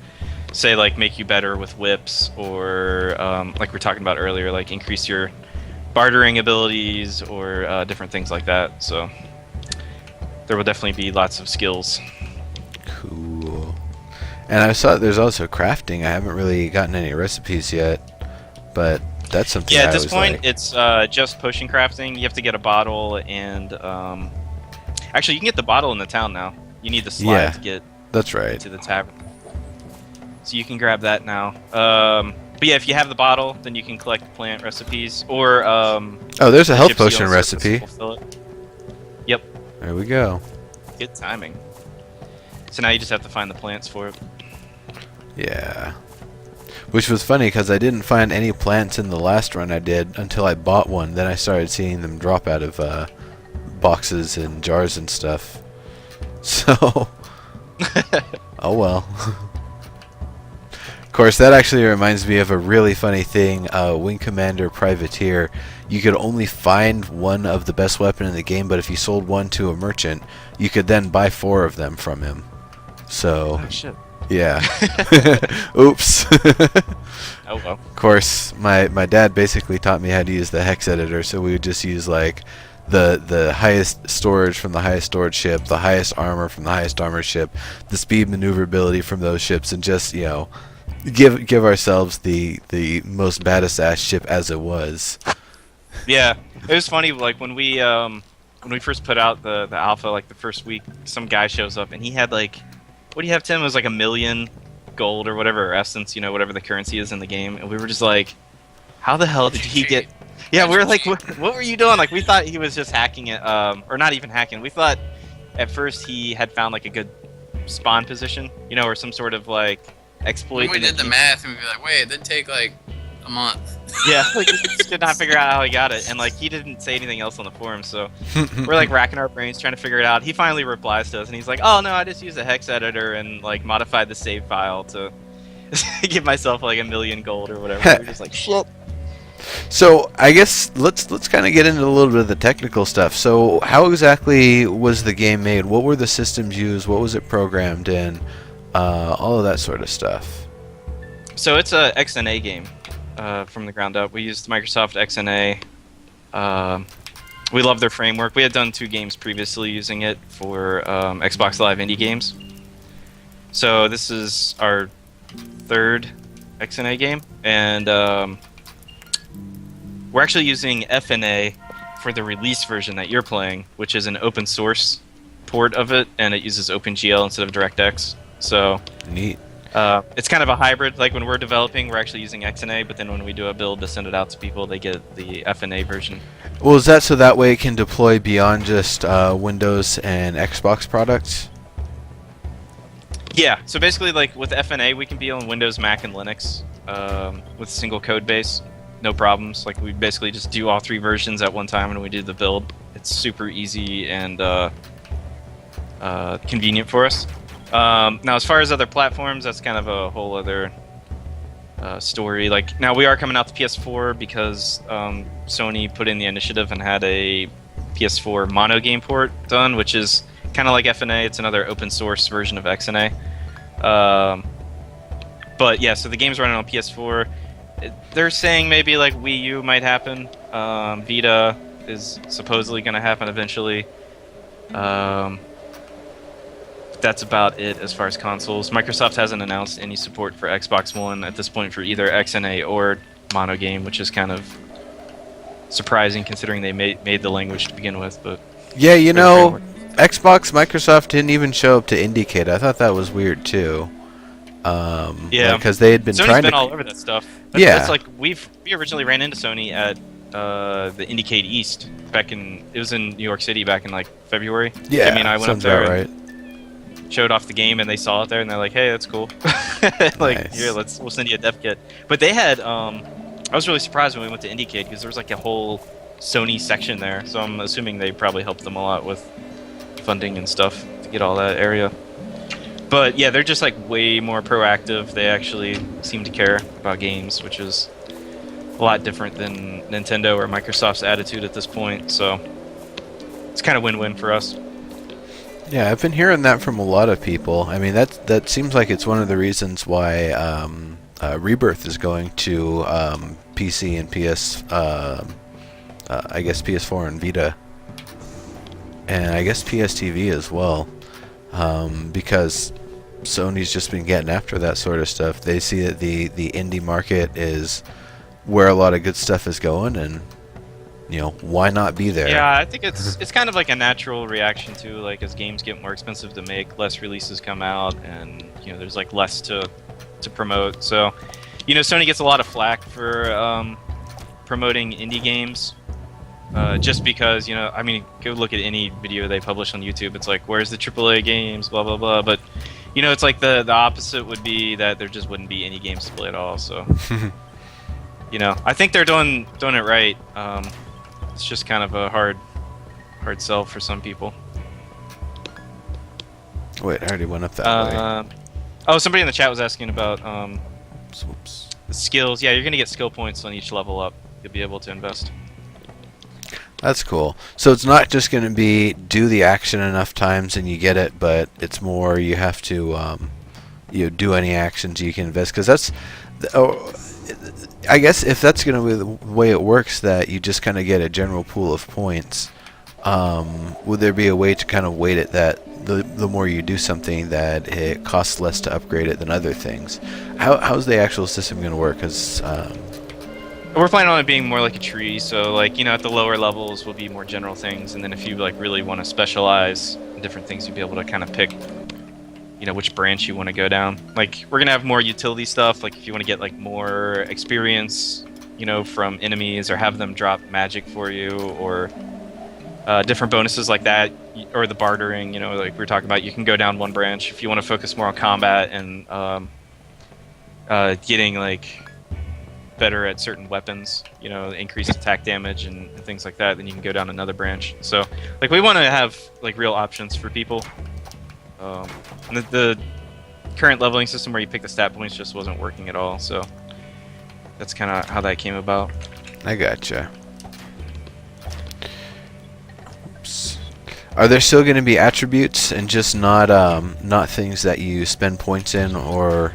Say like make you better with whips, or like we were talking about earlier, like increase your bartering abilities or different things like that. So there will definitely be lots of skills. Cool. And I saw there's also crafting. I haven't really gotten any recipes yet, but that's something. Yeah, I at this always point, like. it's just potion crafting. You have to get a bottle, and actually, you can get the bottle in the town now. You need the slide Yeah. to get That's right. to the tavern. So you can grab that now. But yeah, if you have the bottle, then you can collect plant recipes, or Oh, there's a the health gypsy potion on the surface recipe. will fill it. Yep, There we go. good timing. So now you just have to find the plants for it. Yeah. Which was funny because I didn't find any plants in the last run I did until I bought one. Then I started seeing them drop out of boxes and jars and stuff. So, oh well. Of course, that actually reminds me of a really funny thing. Wing Commander Privateer, you could only find one of the best weapon in the game, but if you sold one to a merchant, you could then buy 4 of them from him. So, Oh shit. yeah. Oops. Oh well. Of course, my dad basically taught me how to use the hex editor, so we would just use like the highest storage from the highest storage ship, the highest armor from the highest armor ship, the speed maneuverability from those ships, and just give ourselves the most baddest ass ship as it was. Yeah, it was funny. Like when we first put out the alpha, like the first week, some guy shows up and he had like, what do you have, Tim? It was like 1 million gold or whatever, or essence, whatever the currency is in the game, and we were just like, how the hell did he get? Yeah, we were like, what were you doing? Like we thought he was just hacking it, or not even hacking. We thought at first he had found like a good spawn position, or some sort of like exploit. When we did the math, and we'd be like, wait, it did take like a month. Yeah, like we just could not figure out how he got it, and like he didn't say anything else on the forum, so we're like racking our brains trying to figure it out. He finally replies to us, and he's like, "Oh no, I just used a hex editor and like modified the save file to give myself like 1 million gold or whatever." We're just like, "Shit." So I guess let's kind of get into a little bit of the technical stuff. So how exactly was the game made? What were the systems used? What was it programmed in? All of that sort of stuff. So it's a XNA game from the ground up. We used Microsoft XNA. We love their framework. We had done 2 games previously using it for Xbox Live indie games. So this is our 3rd XNA game, and we're actually using FNA for the release version that you're playing, which is an open source port of it, and it uses OpenGL instead of DirectX. So Neat. it's kind of a hybrid. Like when we're developing, we're actually using XNA, but then when we do a build to send it out to people, they get the FNA version. Well, is that so that way it can deploy beyond just Windows and Xbox products? Yeah, so basically like with FNA, we can be on Windows, Mac, and Linux with a single code base. No problems. Like we basically just do all 3 versions at one time when we do the build. It's super easy and convenient for us. Now, as far as other platforms, that's kind of a whole other story. Like now, we are coming out to PS4 because Sony put in the initiative and had a PS4 mono game port done, which is kind of like FNA. It's another open source version of XNA. But yeah, so the game's running on PS4. They're saying maybe like Wii U might happen. Vita is supposedly going to happen eventually. That's about it as far as consoles. Microsoft hasn't announced any support for Xbox One at this point for either XNA or mono game, which is kind of surprising considering they made the language to begin with. But Yeah, Xbox, Microsoft didn't even show up to indicate. I thought that was weird too. Yeah, because they had been Sony's trying been to. all over that stuff. Yeah. That's like we originally ran into Sony at the Indicate East it was in New York City back in like February. Yeah, Jimmy and I went up sounds there about and right. showed off the game, and they saw it there, and they're like, "Hey, that's cool. Like, Nice. here, we'll send you a dev kit." But they had, I was really surprised when we went to Indicate because there was like a whole Sony section there. So I'm assuming they probably helped them a lot with funding and stuff to to get all that area. But yeah, they're just like way more proactive. They actually seem to care about games, which is a lot different than Nintendo or Microsoft's attitude at this point. So it's kind of win-win for us. Yeah, I've been hearing that from a lot of people. I mean, that seems like it's one of the reasons why Rebirth is going to PC and PS, I guess PS4 and Vita, and I guess PS TV as well, because Sony's just been getting after that sort of stuff. They see that the indie market is where a lot of good stuff is going, and why not be there? Yeah, I think it's kind of like a natural reaction to, like, as games get more expensive to make, less releases come out, and there's like less to promote. So Sony gets a lot of flack for promoting indie games, just because I mean, go look at any video they publish on YouTube. It's like, where's the AAA games, blah blah blah. But it's like the opposite would be that there just wouldn't be any games to play at all. So I think they're doing it right. It's just kind of a hard sell for some people. Wait, I already went up that way. Oh, somebody in the chat was asking about Whoops. skills. Yeah, you're gonna get skill points on each level up. You'll be able to invest. That's cool. So it's not just going to be do the action enough times and you get it, but it's more you have to do any actions you can invest, because that's I guess if that's going to be the way it works, that you just kind of get a general pool of points. Would there be a way to kind of weight it that the more you do something, that it costs less to upgrade it than other things? How's the actual system going to work? Because we're planning on it being more like a tree. So like at the lower levels will be more general things, and then if you like really want to specialize in different things, you'll be able to kind of pick which branch you want to go down. Like, we're gonna have more utility stuff, like if you want to get like more experience from enemies, or have them drop magic for you, or different bonuses like that, or the bartering, like we were talking about. You can go down one branch if you want to focus more on combat and getting like better at certain weapons, increased attack damage and things like that. Then you can go down another branch. So like, we want to have like real options for people. And the current leveling system where you pick the stat points just wasn't working at all, so that's kind of how that came about. I gotcha. Oops. Are there still going to be attributes and just not things that you spend points in, or?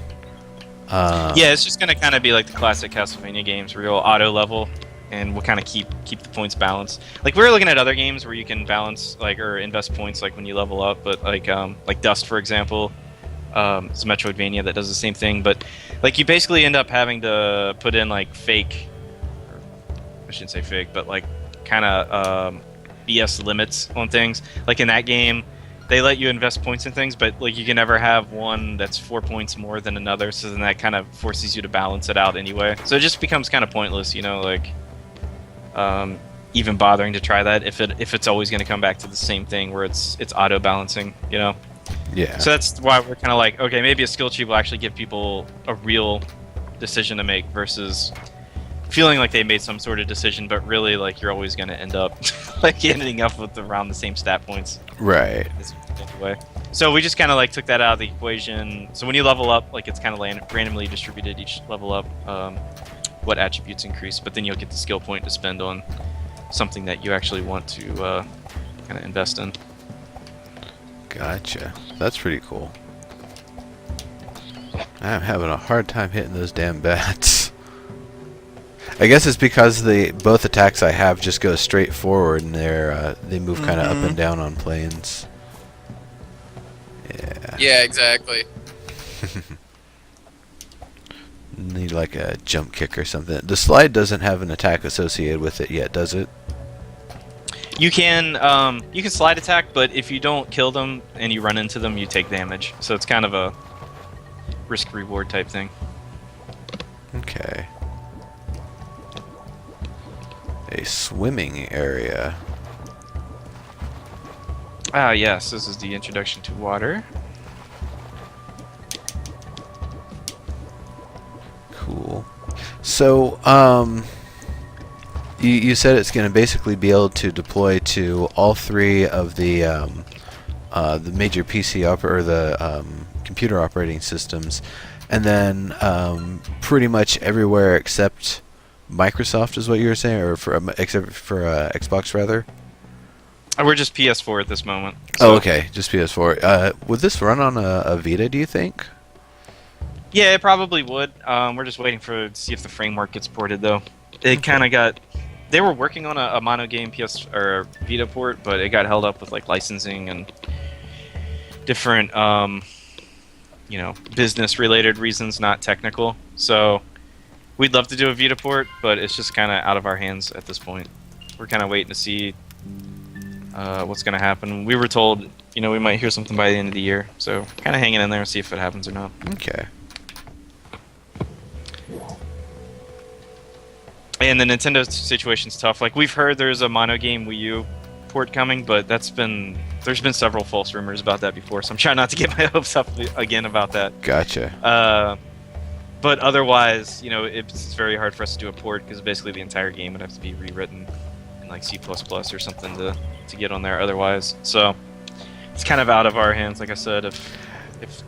Yeah, it's just going to kind of be like the classic Castlevania games, real auto level, and we'll kind of keep the points balanced. Like, we're looking at other games where you can balance or invest points like when you level up, but like Dust, for example, it's a Metroidvania that does the same thing, but like you basically end up having to put in like fake, or I shouldn't say fake, but like kind of BS limits on things. Like in that game, they let you invest points in things, but like you can never have one that's 4 points more than another, so then that kind of forces you to balance it out anyway. So it just becomes kind of pointless, even bothering to try that if it's always going to come back to the same thing where it's auto balancing, Yeah. So that's why we're kind of like, okay, maybe a skill tree will actually give people a real decision to make, versus feeling like they made some sort of decision, but really like you're always going to end up like ending up with around the same stat points. Right. Anyway. So we just kind of like took that out of the equation. So when you level up, like it's kind of randomly distributed each level up, what attributes increase, but then you'll get the skill point to spend on something that you actually want to kind of invest in. Gotcha. That's pretty cool. I'm having a hard time hitting those damn bats. I guess it's because both attacks I have just go straight forward, and they move kind of up and down on planes. Yeah. Yeah, exactly. Need like a jump kick or something. The slide doesn't have an attack associated with it yet, does it? You can slide attack, but if you don't kill them and you run into them, you take damage. So it's kind of a risk reward type thing. Okay. A swimming area. Ah, yes, this is the introduction to water. Cool. So, you said it's going to basically be able to deploy to all three of the the major PC or the computer operating systems, and then pretty much everywhere except Microsoft is what you were saying, or except for Xbox rather. We're just PS4 at this moment. Oh, okay, just PS4. Would this run on a Vita? Do you think? Yeah, it probably would. We're just waiting to see if the framework gets ported, though. It kind of got. They were working on a mono game PS or Vita port, but it got held up with like licensing and different, business-related reasons, not technical. So we'd love to do a Vita port, but it's just kind of out of our hands at this point. We're kind of waiting to see what's going to happen. We were told, we might hear something by the end of the year, so kind of hanging in there and see if it happens or not. Okay. And the Nintendo situation's tough. Like, we've heard there's a mono game Wii U port coming, but there's been several false rumors about that before, so I'm trying not to get my hopes up again about that. Gotcha. But otherwise, it's very hard for us to do a port because basically the entire game would have to be rewritten in like C++ or something to get on there otherwise. So it's kind of out of our hands, like I said, if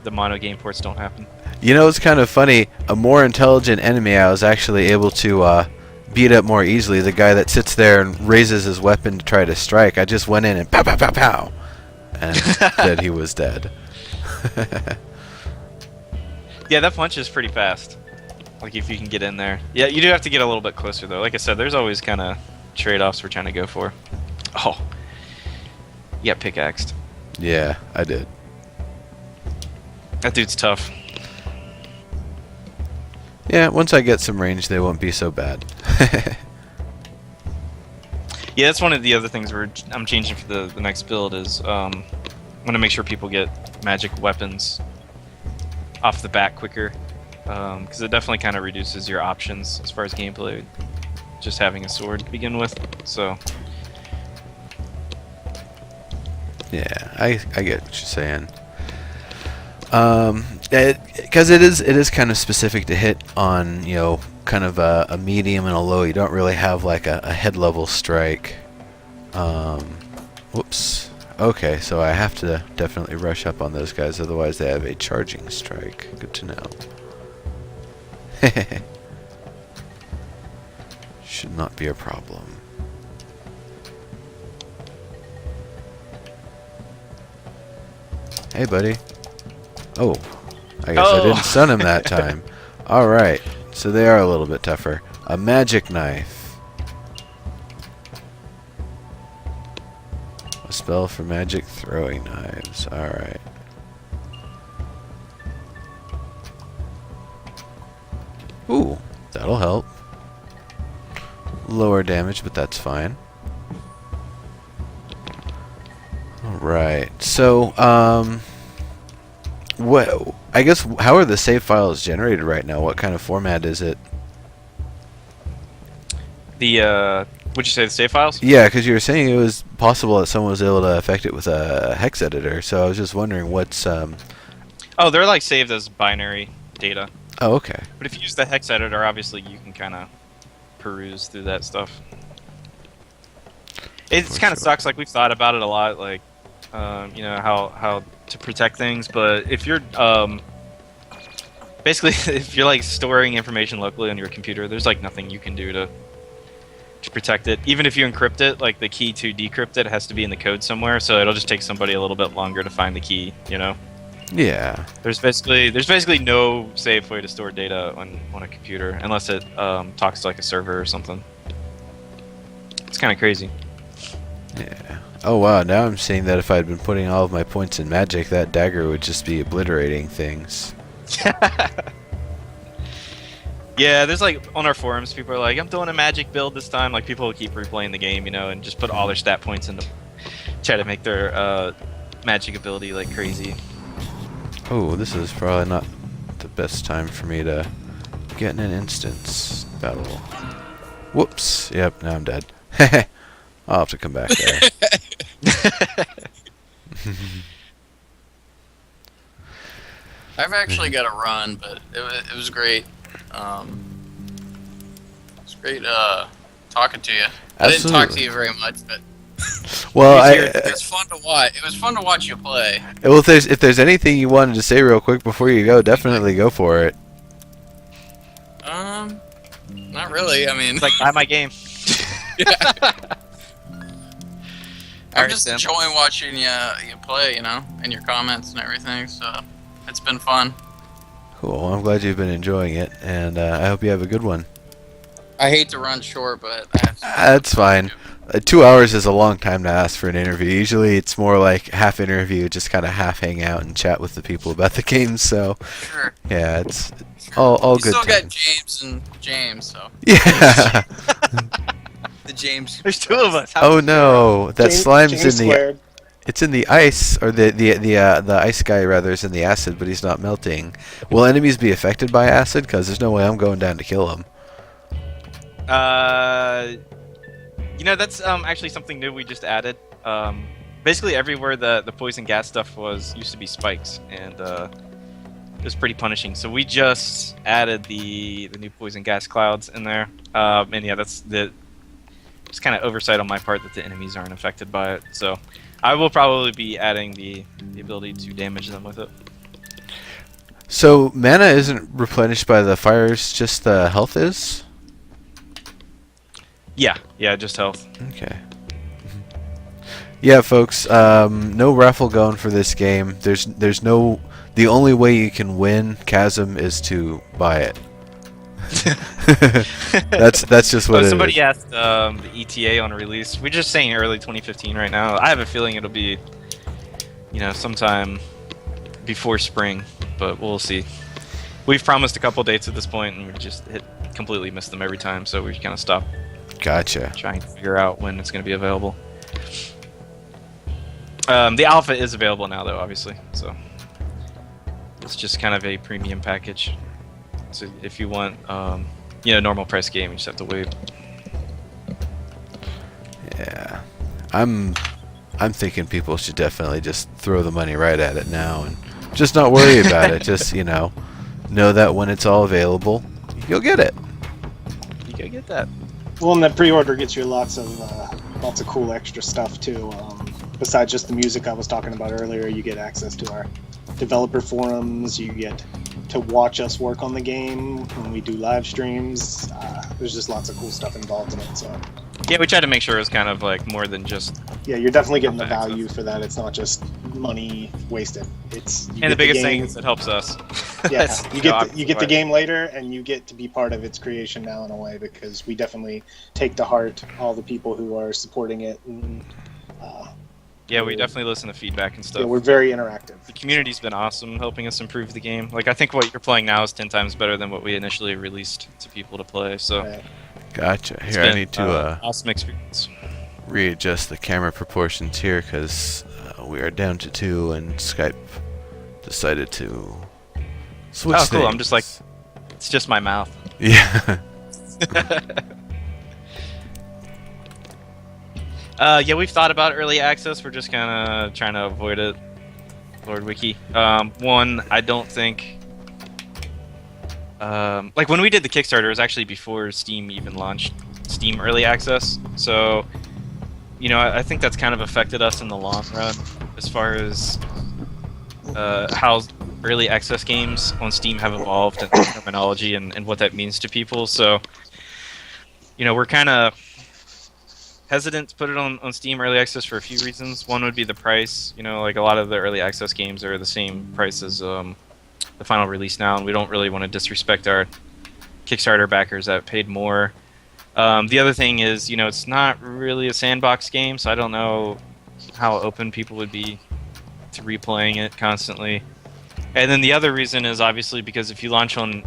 the mono game ports don't happen. It's kind of funny. A more intelligent enemy I was actually able to beat up more easily. The guy that sits there and raises his weapon to try to strike. I just went in and pow, pow, pow, pow. And then he was dead. Yeah, that punch is pretty fast. Like, if you can get in there. Yeah, you do have to get a little bit closer, though. Like I said, there's always kind of trade-offs we're trying to go for. Oh. You got pickaxed. Yeah, I did. That dude's tough. Yeah, once I get some range, they won't be so bad. Yeah, that's one of the other things I'm changing for the next build is I want to make sure people get magic weapons off the bat quicker, because it definitely kind of reduces your options as far as gameplay, just having a sword to begin with. So Yeah, I get what you're saying. Because it is kind of specific to hit on, kind of a medium and a low. You don't really have like a head level strike. Whoops. Okay, so I have to definitely rush up on those guys, otherwise they have a charging strike. Good to know. Should not be a problem. Hey, buddy. Oh, I guess I didn't stun him that time. Alright, so they are a little bit tougher. A magic knife. A spell for magic throwing knives. Alright. Ooh, that'll help. Lower damage, but that's fine. Alright, so, I guess, how are the save files generated right now? What kind of format is it? Would you say the save files? Yeah, because you were saying it was possible that someone was able to affect it with a hex editor, so I was just wondering what's, Oh, they're like saved as binary data. Oh, okay. But if you use the hex editor, obviously you can kind of peruse through that stuff. It kind of sucks. Like, we've thought about it a lot, like, how to protect things. But if you're basically if you're like storing information locally on your computer, there's like nothing you can do to protect it. Even if you encrypt it, like the key to decrypt it has to be in the code somewhere. So it'll just take somebody a little bit longer to find the key. Yeah. There's basically no safe way to store data on a computer unless it talks to like a server or something. It's kind of crazy. Yeah. Oh wow, now I'm seeing that if I'd been putting all of my points in magic, that dagger would just be obliterating things. Yeah, there's like on our forums, people are like, I'm doing a magic build this time. Like, people will keep replaying the game, and just put all their stat points into try to make their magic ability like crazy. Oh, this is probably not the best time for me to get in an instance battle. Whoops. Yep, now I'm dead. I'll have to come back there. I've actually got to run, but it was great. It was great talking to you. I didn't talk to you very much, but Well, It was fun to watch. It was fun to watch you play. well, if there's anything you wanted to say real quick before you go, definitely go for it. Not really. I mean, It's like buy my game. I'm Alright, just Sam. enjoying watching you play, and your comments and everything. So it's been fun. Cool. Well, I'm glad you've been enjoying it, and I hope you have a good one. I hate to run short, but I have to. That's fine. 2 hours is a long time to ask for an interview. Usually it's more like half interview, just kind of half hang out and chat with the people about the game. So, Sure. yeah, it's all You good. still got times. James and James, so Yeah. the James. There's two of us. Oh no, that slime's James in the. squared. It's in the ice, or the ice guy rather is in the acid, but he's not melting. Will enemies be affected by acid? Because there's no way I'm going down to kill them. That's actually something new we just added. Basically everywhere the poison gas stuff used to be spikes, and it was pretty punishing. So we just added the new poison gas clouds in there. And yeah, it's kind of oversight on my part that the enemies aren't affected by it. So I will probably be adding the ability to damage them with it. So mana isn't replenished by the fires, just the health is? Yeah, just health. Okay. Yeah, folks, no raffle going for this game. There's no... The only way you can win Chasm is to buy it. that's just what it somebody is. asked the ETA on release. We're just saying early 2015 right now. I have a feeling it'll be, sometime before spring, but we'll see. We've promised a couple dates at this point, and we just completely missed them every time, so we kind of stopped Gotcha. trying to figure out when it's going to be available. The alpha is available now, though, obviously, so it's just kind of a premium package. So if you want, normal price game, you just have to wait. Yeah. I'm thinking people should definitely just throw the money right at it now and just not worry about it. Just, know that when it's all available, you'll get it. You gotta get that. Well, and the pre-order gets you lots of cool extra stuff too. Besides just the music I was talking about earlier, you get access to our developer forums. You get to watch us work on the game when we do live streams. There's just lots of cool stuff involved in it. So Yeah, we tried to make sure it was kind of like more than just. yeah, you're definitely getting the Access. value for that. It's not just money wasted. It's you And the get biggest game, thing is it helps us. yeah, That's, you get the game later, and you get to be part of its creation now in a way, because we definitely take to heart all the people who are supporting it. And, Yeah, we definitely listen to feedback and stuff. yeah, we're very interactive. The community's been awesome helping us improve the game. Like, I think what you're playing now is 10 times better than what we initially released to people to play. So Right. Gotcha. it's Here, I been, need to awesome experience. readjust the camera proportions here because we are down to 2 and Skype decided to switch Oh, cool. I'm things. just like, it's just my mouth. Yeah. Yeah, we've thought about early access. We're just kind of trying to avoid it. Lord Wiki. One, I don't think. Like when we did the Kickstarter, it was actually before Steam even launched Steam Early Access. So, I think that's kind of affected us in the long run as far as how early access games on Steam have evolved and terminology and what that means to people. So, we're kind of hesitant to put it on Steam Early Access for a few reasons. One would be the price. Like a lot of the Early Access games are the same price as the final release now, and we don't really want to disrespect our Kickstarter backers that paid more. The other thing is, it's not really a sandbox game, so I don't know how open people would be to replaying it constantly. And then the other reason is obviously because if you launch on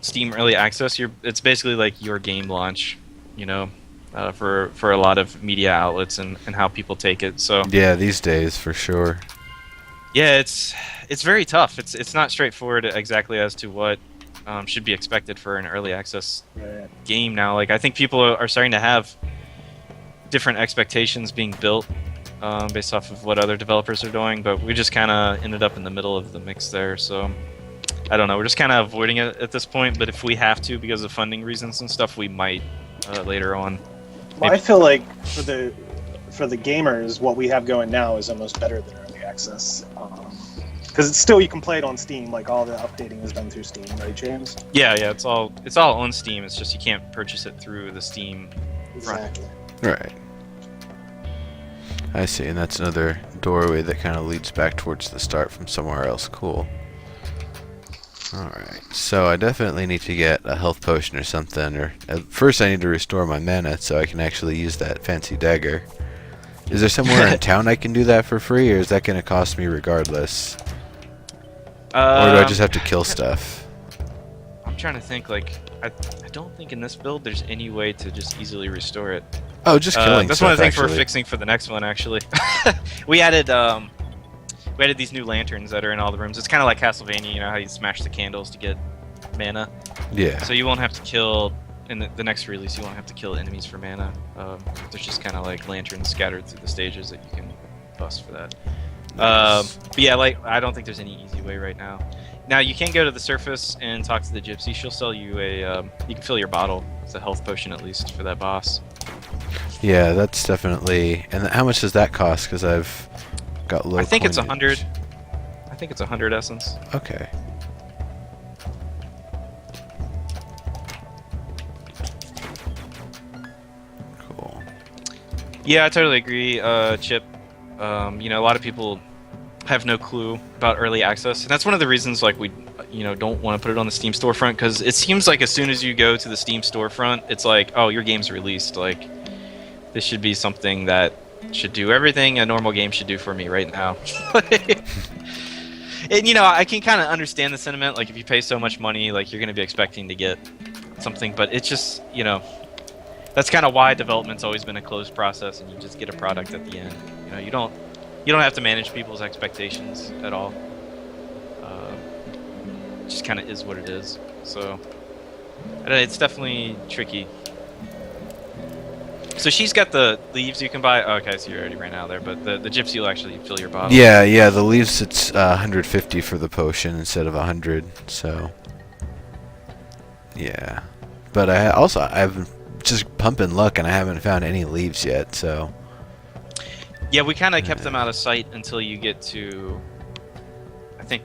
Steam Early Access, it's basically like your game launch, for a lot of media outlets and how people take it. So Yeah, these days for sure. yeah, it's very tough. It's not straightforward exactly as to what should be expected for an early access Right. game now. Like I think people are starting to have different expectations being built based off of what other developers are doing, but we just kind of ended up in the middle of the mix there. So I don't know. We're just kind of avoiding it at this point. But if we have to because of funding reasons and stuff, we might later on. Well, I feel like for the for the gamers, what we have going now is almost better than early access. Because it's still, you can play it on Steam. Like, all the updating is done through Steam, right, James? Yeah, it's all on Steam. It's just you can't purchase it through the Steam front. Exactly. Right. I see, and that's another doorway that kind of leads back towards the start from somewhere else. Cool. Alright, so I definitely need to get a health potion or something, or first I need to restore my mana so I can actually use that fancy dagger. Is there somewhere in town I can do that for free, or is that going to cost me regardless? Or do I just have to kill stuff? I'm trying to think, like, I don't think in this build there's any way to just easily restore it. Oh, just killing That's stuff, one of the things actually. we're fixing for the next one, actually. we added these new lanterns that are in all the rooms. It's kind of like Castlevania, you know, how you smash the candles to get mana. Yeah. So you won't have to kill, in the next release, you won't have to kill enemies for mana. There's just kind of like lanterns scattered through the stages that you can bust for that. Nice. But yeah, like, I don't think there's any easy way right now. Now, you can go to the surface and talk to the gypsy. She'll sell you you can fill your bottle. It's a health potion, at least, for that boss. Yeah, that's definitely... And how much does that cost? Because I've got low I think it's coinage. 100. I think it's 100 essence. Okay. Cool. Yeah, I totally agree, Chip. You know, a lot of people have no clue about early access, and that's one of the reasons, like, we, you know, don't want to put it on the Steam storefront, because it seems like as soon as you go to the Steam storefront, it's like, oh, your game's released. Like, this should be something that should do everything a normal game should do for me right now. And, you know, I can kind of understand the sentiment. Like, if you pay so much money, like, you're going to be expecting to get something, but it's just, you know, that's kind of why development's always been a closed process, and you just get a product at the end. You know, you don't have to manage people's expectations at all. It just kind of is what it is. So, I don't know, it's definitely tricky. So she's got the leaves you can buy. Oh, okay, so you already ran out there, but the gypsy will actually fill your bottle. Yeah, the leaves, it's 150 for the potion instead of 100, so... Yeah. But I've just pumping luck, and I haven't found any leaves yet, so... Yeah, we kind of kept them out of sight until you get to, I think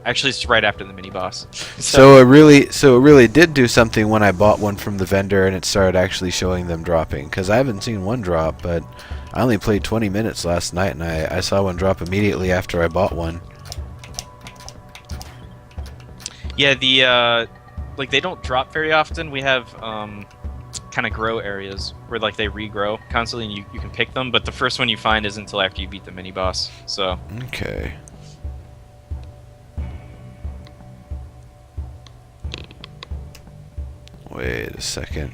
actually it's right after the mini boss. So it really did do something when I bought one from the vendor and it started actually showing them dropping. Because I haven't seen one drop, but I only played 20 minutes last night and I saw one drop immediately after I bought one. Yeah, like, they don't drop very often. We have kind of grow areas where, like, they regrow constantly, and you can pick them, but the first one you find isn't until after you beat the mini boss. So Okay. Wait a second.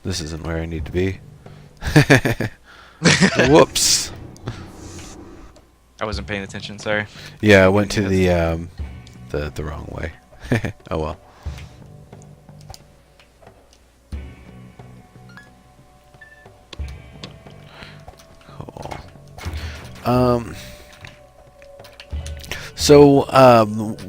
This isn't where I need to be. Whoops. I wasn't paying attention. Sorry. Yeah, I went to the wrong way. Oh well. Cool. So,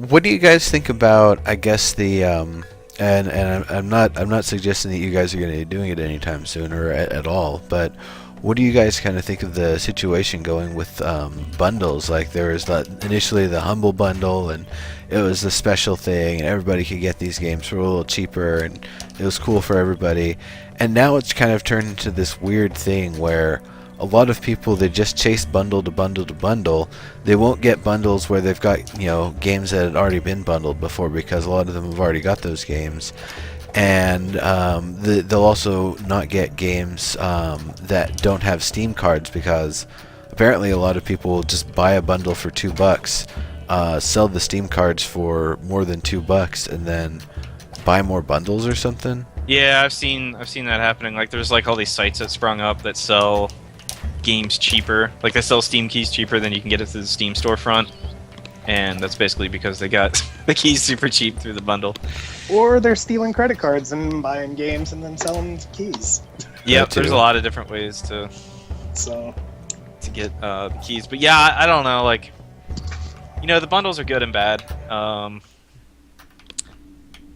what do you guys think about, I guess, the and I'm not suggesting that you guys are going to be doing it anytime soon or at all, but what do you guys kind of think of the situation going with bundles? Like, there was initially the Humble Bundle, and it was the special thing, and everybody could get these games for a little cheaper, and it was cool for everybody. And now it's kind of turned into this weird thing where a lot of people, they just chase bundle to bundle to bundle. They won't get bundles where they've got, you know, games that had already been bundled before, because a lot of them have already got those games. And they'll also not get games that don't have Steam cards, because apparently a lot of people will just buy a bundle for $2, sell the Steam cards for more than $2, and then buy more bundles or something. Yeah, I've seen that happening. Like, there's, like, all these sites that sprung up that sell games cheaper. Like, they sell Steam keys cheaper than you can get it through the Steam storefront, and that's basically because they got the keys super cheap through the bundle. Or they're stealing credit cards and buying games and then selling keys. Yep, too. there's a lot of different ways to get the keys. But yeah, I don't know. Like, you know, the bundles are good and bad.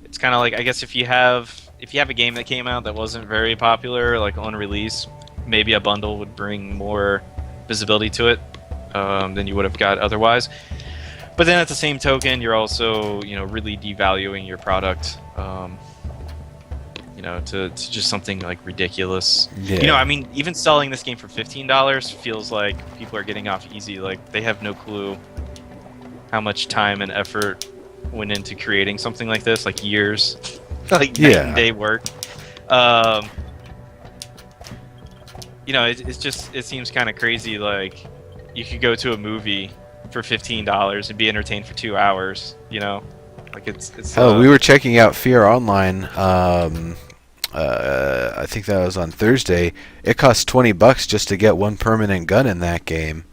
It's kind of like, I guess, if you have a game that came out that wasn't very popular, like, on release, maybe a bundle would bring more visibility to it than you would have got otherwise. But then at the same token, you're also, really devaluing your product, to just something like ridiculous. Yeah. I mean, even selling this game for $15 feels like people are getting off easy. Like, they have no clue how much time and effort went into creating something like this, like years, like night and day work. It seems kind of crazy. Like, you could go to a movie for $15 and be entertained for 2 hours. Like it's. Hell, we were checking out Fear Online. I think that was on Thursday. It costs $20 just to get one permanent gun in that game.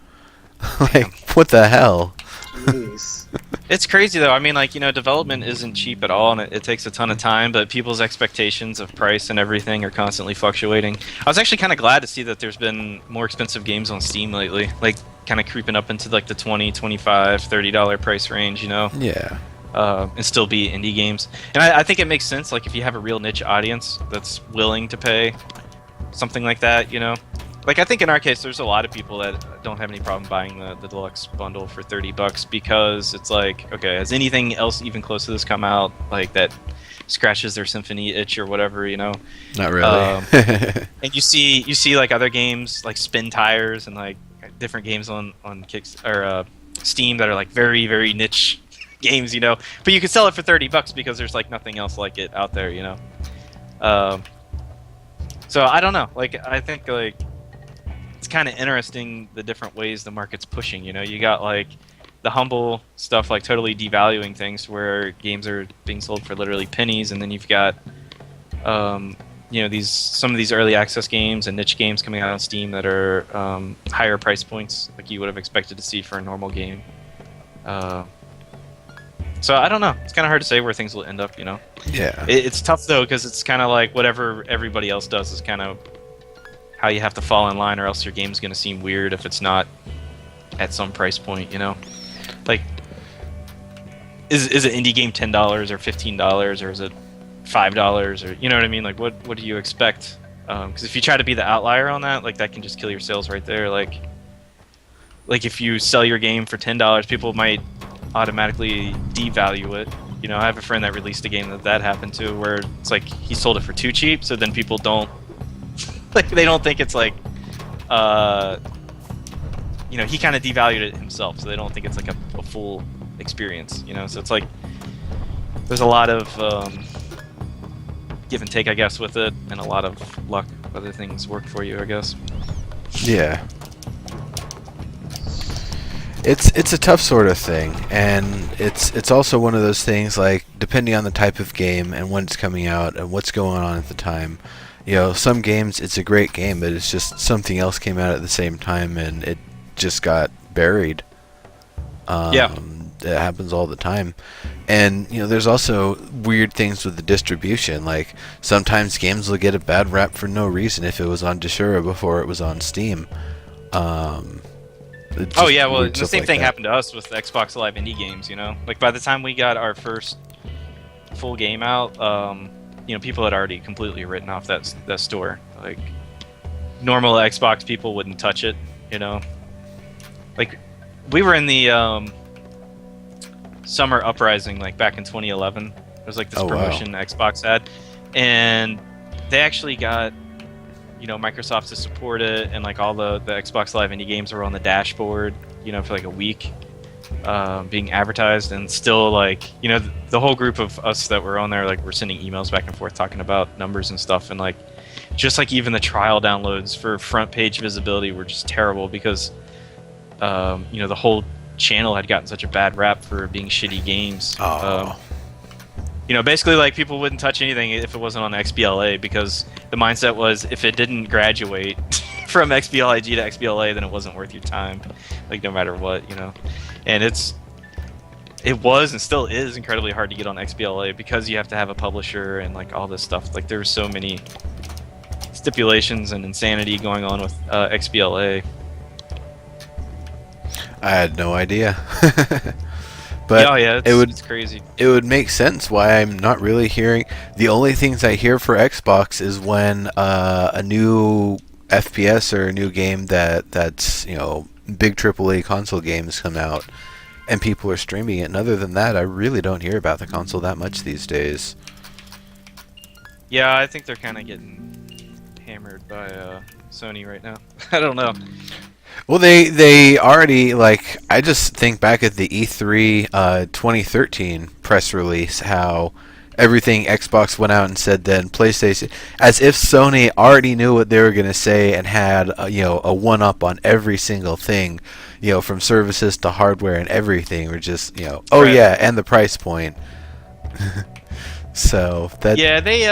Like, what the hell? Jeez. It's crazy though. I mean, development isn't cheap at all, and it takes a ton of time. But people's expectations of price and everything are constantly fluctuating. I was actually kind of glad to see that there's been more expensive games on Steam lately, like kind of creeping up into like the $20, $25, $30 price range. Yeah. And still be indie games. And I think it makes sense. Like, if you have a real niche audience that's willing to pay something like that, Like, I think in our case, there's a lot of people that don't have any problem buying the deluxe bundle for $30 because it's like, okay, has anything else even close to this come out, like, that scratches their Symphony itch or whatever, Not really. And you see like other games like Spin Tires and like different games on Steam that are like very, very niche games, but you can sell it for $30 because there's like nothing else like it out there, so I don't know, like, I think like it's kind of interesting the different ways the market's pushing. You got like the humble stuff, like totally devaluing things where games are being sold for literally pennies, and then you've got some of these early access games and niche games coming out on Steam that are higher price points, like you would have expected to see for a normal game. So I don't know. It's kind of hard to say where things will end up. Yeah. It's tough though, because it's kind of like whatever everybody else does is kind of how you have to fall in line, or else your game's going to seem weird if it's not at some price point. Like, is an indie game $10 or $15, or is it $5, or you know what I mean? Like, what do you expect? Because if you try to be the outlier on that, like, that can just kill your sales right there. Like if you sell your game for $10, people might automatically devalue it. I have a friend that released a game that happened to, where it's like he sold it for too cheap, so then people don't like, they don't think it's like he kind of devalued it himself, so they don't think it's like a full experience. So it's like there's a lot of give and take, I guess, with it, and a lot of luck. Other things work for you, I guess. Yeah. It's a tough sort of thing, and it's also one of those things, like, depending on the type of game and when it's coming out and what's going on at the time. Some games, it's a great game, but it's just something else came out at the same time and it just got buried. Yeah. It happens all the time. And there's also weird things with the distribution. Like, sometimes games will get a bad rap for no reason if it was on Deshura before it was on Steam. Oh yeah, well, the same like thing that. happened to us with the Xbox Live indie games. Like, by the time we got our first full game out, people had already completely written off that store. Like, normal Xbox people wouldn't touch it. Like, we were in the summer uprising, like back in 2011. There was like this promotion Xbox had, and they actually got Microsoft to support it, and like all the Xbox Live indie games were on the dashboard, for like a week, being advertised, and still, like, the whole group of us that were on there, like, we're sending emails back and forth talking about numbers and stuff, and like, just like even the trial downloads for front page visibility were just terrible because the whole channel had gotten such a bad rap for being shitty games. Basically, like, people wouldn't touch anything if it wasn't on XBLA, because the mindset was, if it didn't graduate from XBLIG to XBLA, then it wasn't worth your time, like, no matter what. And it was and still is incredibly hard to get on XBLA because you have to have a publisher and like all this stuff. Like, there's so many stipulations and insanity going on with XBLA. I had no idea. But it's crazy. It would make sense why I'm not really hearing. The only things I hear for Xbox is when a new FPS or a new game that's big AAA console games come out and people are streaming it. And other than that, I really don't hear about the console that much these days. Yeah, I think they're kind of getting hammered by Sony right now. I don't know. Well, they already, like, I just think back at the E3 2013 press release, how everything Xbox went out and said then PlayStation, as if Sony already knew what they were going to say and had a one-up on every single thing, from services to hardware and everything, or just, oh Right. yeah, and the price point. So that Yeah, they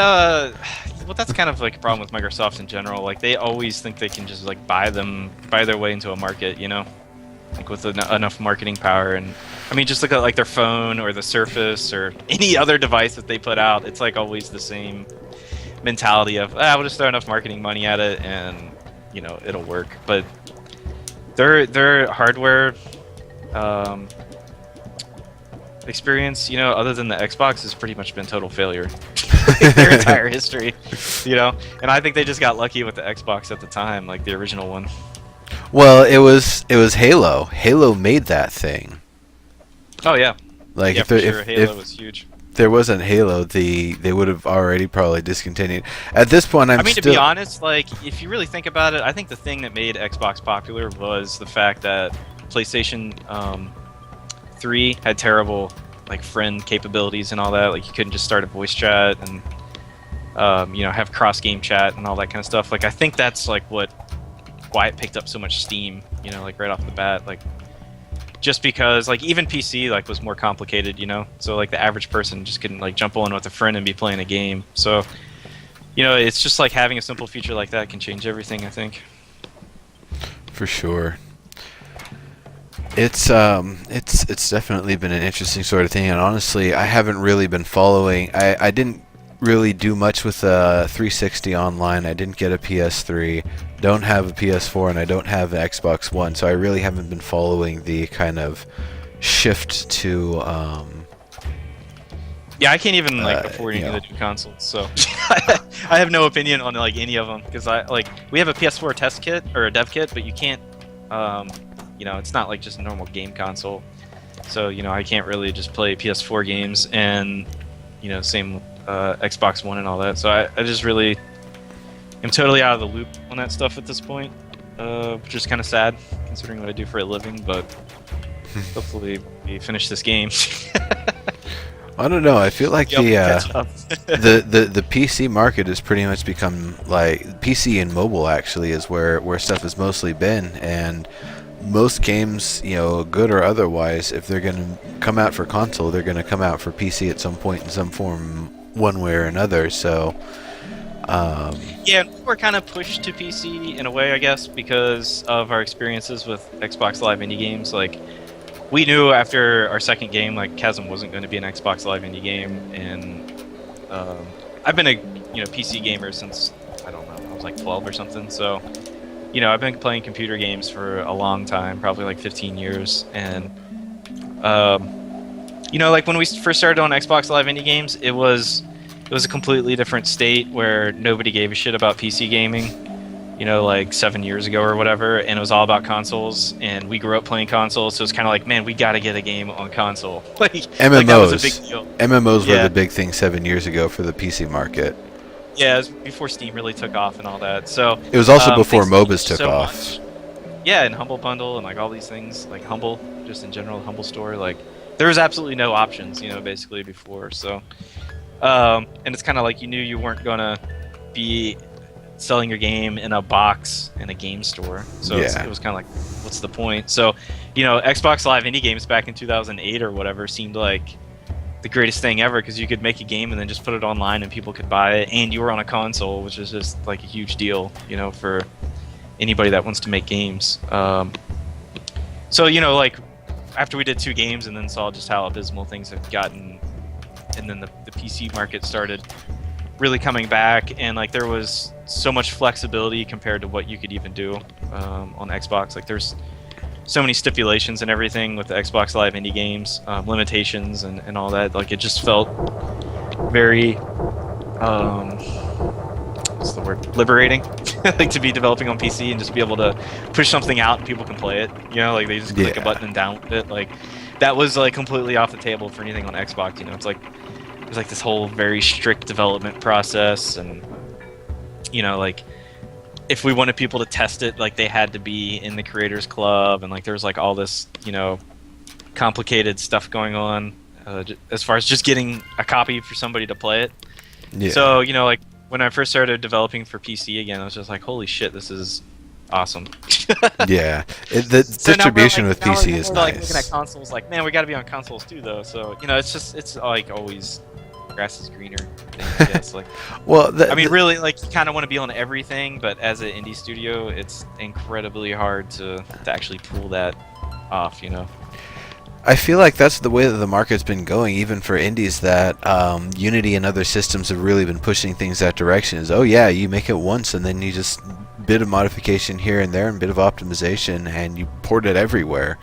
well, that's kind of like a problem with Microsoft in general. Like they always think they can just like buy their way into a market, like with enough marketing power. And I mean, just look at like their phone or the Surface or any other device that they put out. It's like always the same mentality of we'll just throw enough marketing money at it and it'll work. But their hardware experience, other than the Xbox, has pretty much been total failure their entire history, and I think they just got lucky with the Xbox at the time, like the original one. Well, it was Halo. Halo made that thing. Oh yeah, Like yeah, if for there, sure. Halo was huge. there wasn't Halo, they would have already probably discontinued. At this point, I mean, to be honest, like if you really think about it, I think the thing that made Xbox popular was the fact that PlayStation 3 had terrible like friend capabilities and all that. Like you couldn't just start a voice chat and have cross game chat and all that kind of stuff. Like I think that's like why it picked up so much steam, like right off the bat. Like just because like even PC like was more complicated, so like the average person just couldn't like jump on with a friend and be playing a game. So it's just like having a simple feature like that can change everything, I think. For sure. It's definitely been an interesting sort of thing, and honestly, I haven't really been following. I didn't really do much with 360 online. I didn't get a PS3, don't have a PS4, and I don't have an Xbox One, so I really haven't been following the kind of shift to. Yeah, I can't even like afford any of the new consoles, so I have no opinion on like any of them because we have a PS4 test kit or a dev kit, but you can't. It's not like just a normal game console, so I can't really just play PS4 games and same Xbox One and all that. So I just really am totally out of the loop on that stuff at this point, which is kind of sad considering what I do for a living. But hopefully we finish this game. I don't know. I feel like Catch up. the PC market has pretty much become like PC and mobile actually is where stuff has mostly been, and most games, good or otherwise, if they're going to come out for console, they're going to come out for PC at some point in some form, one way or another. So, yeah, we're kind of pushed to PC in a way, I guess, because of our experiences with Xbox Live indie games. Like, we knew after our second game, like, Chasm wasn't going to be an Xbox Live indie game, and I've been a PC gamer since, I don't know, I was like 12 or something, so I've been playing computer games for a long time, probably like 15 years, and like when we first started on Xbox Live indie games, it was a completely different state where nobody gave a shit about PC gaming, like 7 years ago or whatever, and it was all about consoles, and we grew up playing consoles, so it's kind of like, man, we got to get a game on console. Like MMOs, like that was a big deal. MMOs were Yeah. the big thing 7 years ago for the PC market. Yeah, it was before Steam really took off and all that. So It was also before things MOBAs took so off. much. Yeah, and Humble Bundle and like all these things, like Humble, just in general, Humble Store, like there was absolutely no options, basically before. So, and it's kind of like you knew you weren't gonna be selling your game in a box in a game store. So Yeah. it was kind of like, what's the point? So, Xbox Live indie games back in 2008 or whatever seemed like the greatest thing ever because you could make a game and then just put it online and people could buy it, and you were on a console, which is just like a huge deal, for anybody that wants to make games. So like after we did 2 games and then saw just how abysmal things have gotten, and then the PC market started really coming back, and like there was so much flexibility compared to what you could even do on Xbox. Like there's so many stipulations and everything with the Xbox Live indie games, limitations and all that. Like it just felt very, what's the word? Liberating. like to be developing on PC and just be able to push something out and people can play it. You know, like they just click a Yeah. button and download it. Like that was like completely off the table for anything on Xbox. You know, it's like there's like this whole very strict development process, and you know, like if we wanted people to test it, like they had to be in the creators club, and like there was like all this, you know, complicated stuff going on as far as just getting a copy for somebody to play it. Yeah. So, you know, like when I first started developing for PC again, I was just like, holy shit, this is awesome. Yeah. The So now we're, distribution like, with now PC we're, is we're, nice. like looking at consoles, like, man, we got to be on consoles too, though. So, you know, it's like always grass is greener thing, I guess. Like, Well, I mean, really, like you kind of want to be on everything, but as an indie studio, it's incredibly hard to actually pull that off, you know. I feel like that's the way that the market's been going, even for indies. That Unity and other systems have really been pushing things that direction. Is, oh yeah, you make it once and then you just bit of modification here and there and bit of optimization and you port it everywhere.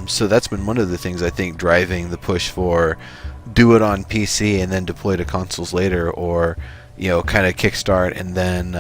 So that's been one of the things I think driving the push for do it on PC and then deploy to consoles later, or kind of kickstart and then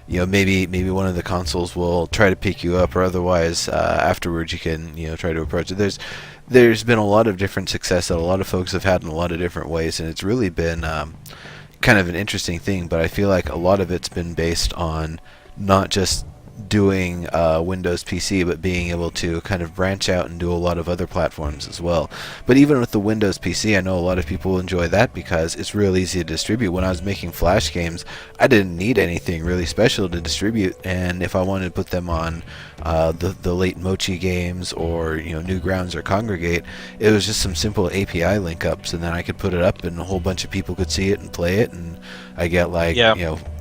maybe one of the consoles will try to pick you up, or otherwise afterwards you can try to approach it. There's been a lot of different success that a lot of folks have had in a lot of different ways, and it's really been kind of an interesting thing. But I feel like a lot of it's been based on not just doing Windows PC, but being able to kind of branch out and do a lot of other platforms as well. But even with the Windows PC, I know a lot of people enjoy that because it's real easy to distribute. When I was making Flash games, I didn't need anything really special to distribute, and if I wanted to put them on the late Mochi games or Newgrounds or Congregate, it was just some simple API link ups, and then I could put it up and a whole bunch of people could see it and play it, and I get like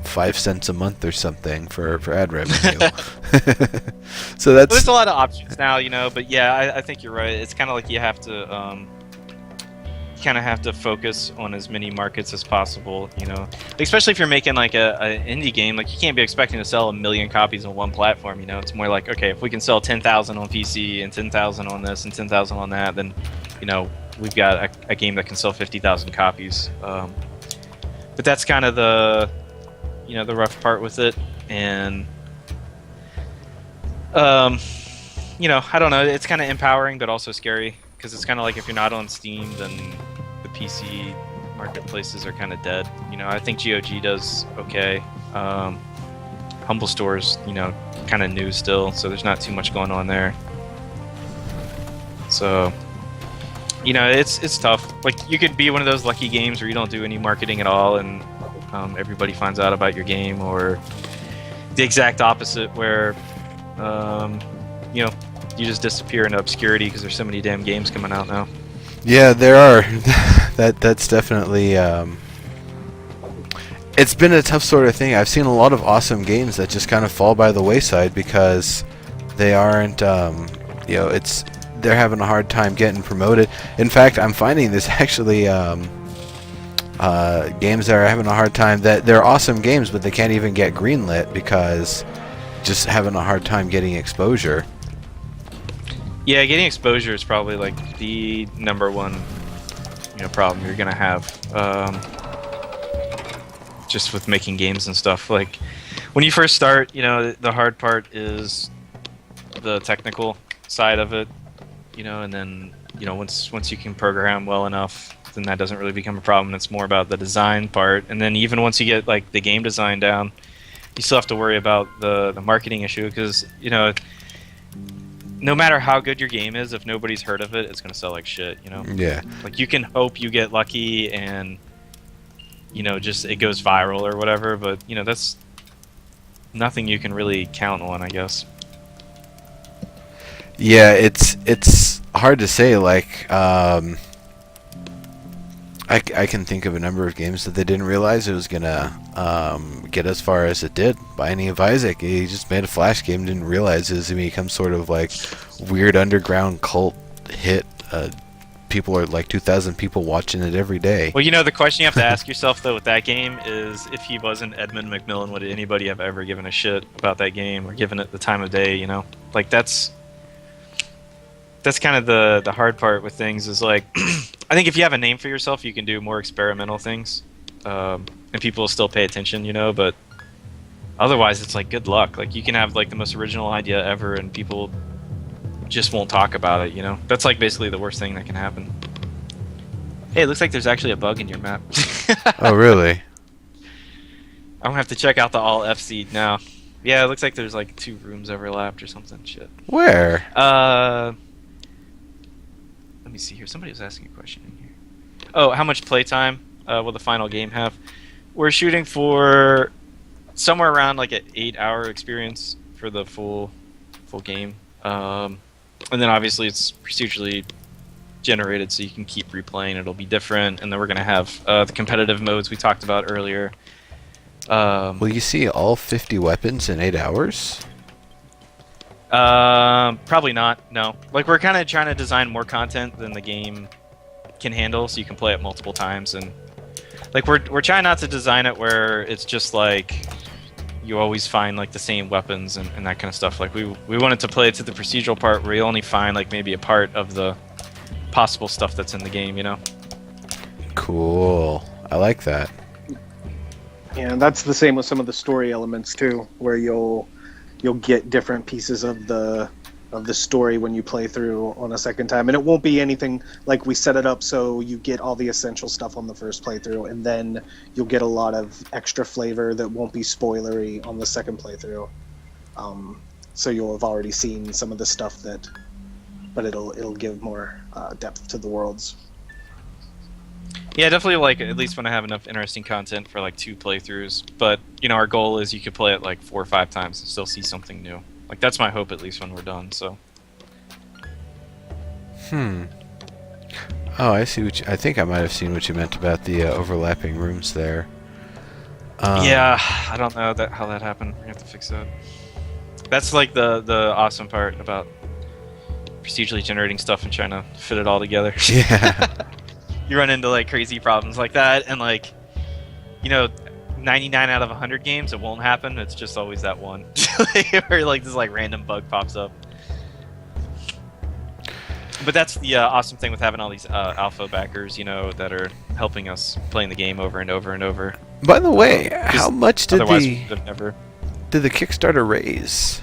5 cents a month or something for ad revenue. So Well, there's a lot of options now, but yeah, I think you're right. It's kind of like you have to focus on as many markets as possible, especially if you're making like an indie game. Like, you can't be expecting to sell 1 million copies on one platform. It's more like, okay, if we can sell 10,000 on PC and 10,000 on this and 10,000 on that, then we've got a game that can sell 50,000 copies. But that's kind of the rough part with it. And I don't know, it's kind of empowering but also scary, because it's kind of like if you're not on Steam, then the PC marketplaces are kind of dead. I think GOG does okay. Humble Store's kind of new still, so there's not too much going on there. So it's tough. Like, you could be one of those lucky games where you don't do any marketing at all, and everybody finds out about your game, or the exact opposite, where you just disappear into obscurity because there's so many damn games coming out now. Yeah, there are. That's definitely it's been a tough sort of thing. I've seen a lot of awesome games that just kind of fall by the wayside because they aren't they're having a hard time getting promoted. In fact, I'm finding this actually games that are having a hard time, that they're awesome games but they can't even get greenlit because just having a hard time getting exposure. Yeah, getting exposure is probably like the number one problem you're gonna have, just with making games and stuff. Like, when you first start, the hard part is the technical side of it, and then once you can program well enough, then that doesn't really become a problem. It's more about the design part, and then even once you get like the game design down, you still have to worry about the marketing issue, because no matter how good your game is, if nobody's heard of it, it's gonna sell like shit. Yeah. Like, you can hope you get lucky and just it goes viral or whatever, but that's nothing you can really count on, I guess. Yeah, it's hard to say. Like, I can think of a number of games that they didn't realize it was gonna get as far as it did. Binding of Isaac, he just made a Flash game, didn't realize it was gonna become sort of like weird underground cult hit. People are like 2,000 people watching it every day. Well, the question you have to ask yourself though with that game is, if he wasn't Edmund McMillen, would anybody have ever given a shit about that game or given it the time of day? Like, that's kind of the hard part with things, is like I think if you have a name for yourself, you can do more experimental things, and people will still pay attention, but Otherwise, it's like good luck. Like you can have like the most original idea ever, and people just won't talk about it. You know, that's like basically the worst thing that can happen. Hey, it looks like there's actually a bug in your map. Oh, really? I'm gonna have to check out the all F seed now. Yeah, it looks like there's like 2 rooms overlapped or something. Shit. Where? Let me see here. Somebody was asking a question in here. Oh, how much playtime will the final game have? We're shooting for somewhere around like an 8-hour experience for the full game. And then obviously it's procedurally generated, so you can keep replaying. It'll be different, and then we're gonna have the competitive modes we talked about earlier. Will you see all 50 weapons in 8 hours? Probably not. No. Like we're kind of trying to design more content than the game can handle, so you can play it multiple times, and like we're trying not to design it where it's just like you always find like the same weapons and that kind of stuff. Like we wanted to play it to the procedural part where you only find like maybe a part of the possible stuff that's in the game, you know? Cool. I like that. Yeah, and that's the same with some of the story elements too, where you'll get different pieces of the story when you play through on a second time, and it won't be anything like we set it up so you get all the essential stuff on the first playthrough, and then you'll get a lot of extra flavor that won't be spoilery on the second playthrough. So you'll have already seen some of the stuff but it'll give more depth to the worlds. Yeah, definitely. Like at least when I have enough interesting content for like 2 playthroughs. But you know, our goal is you could play it like 4 or 5 times and still see something new. Like that's my hope, at least when we're done. So. Oh, I see what I think I might have seen what you meant about the overlapping rooms there. Yeah, I don't know how that happened. We have to fix that. That's like the awesome part about procedurally generating stuff and trying to fit it all together. Yeah. You run into like crazy problems like that, and like, you know, 99 out of 100 games it won't happen. It's just always that one where like this like random bug pops up. But that's the awesome thing with having all these alpha backers, you know, that are helping us playing the game over and over and over. By the way, how much did otherwise we the would have never. did the Kickstarter raise?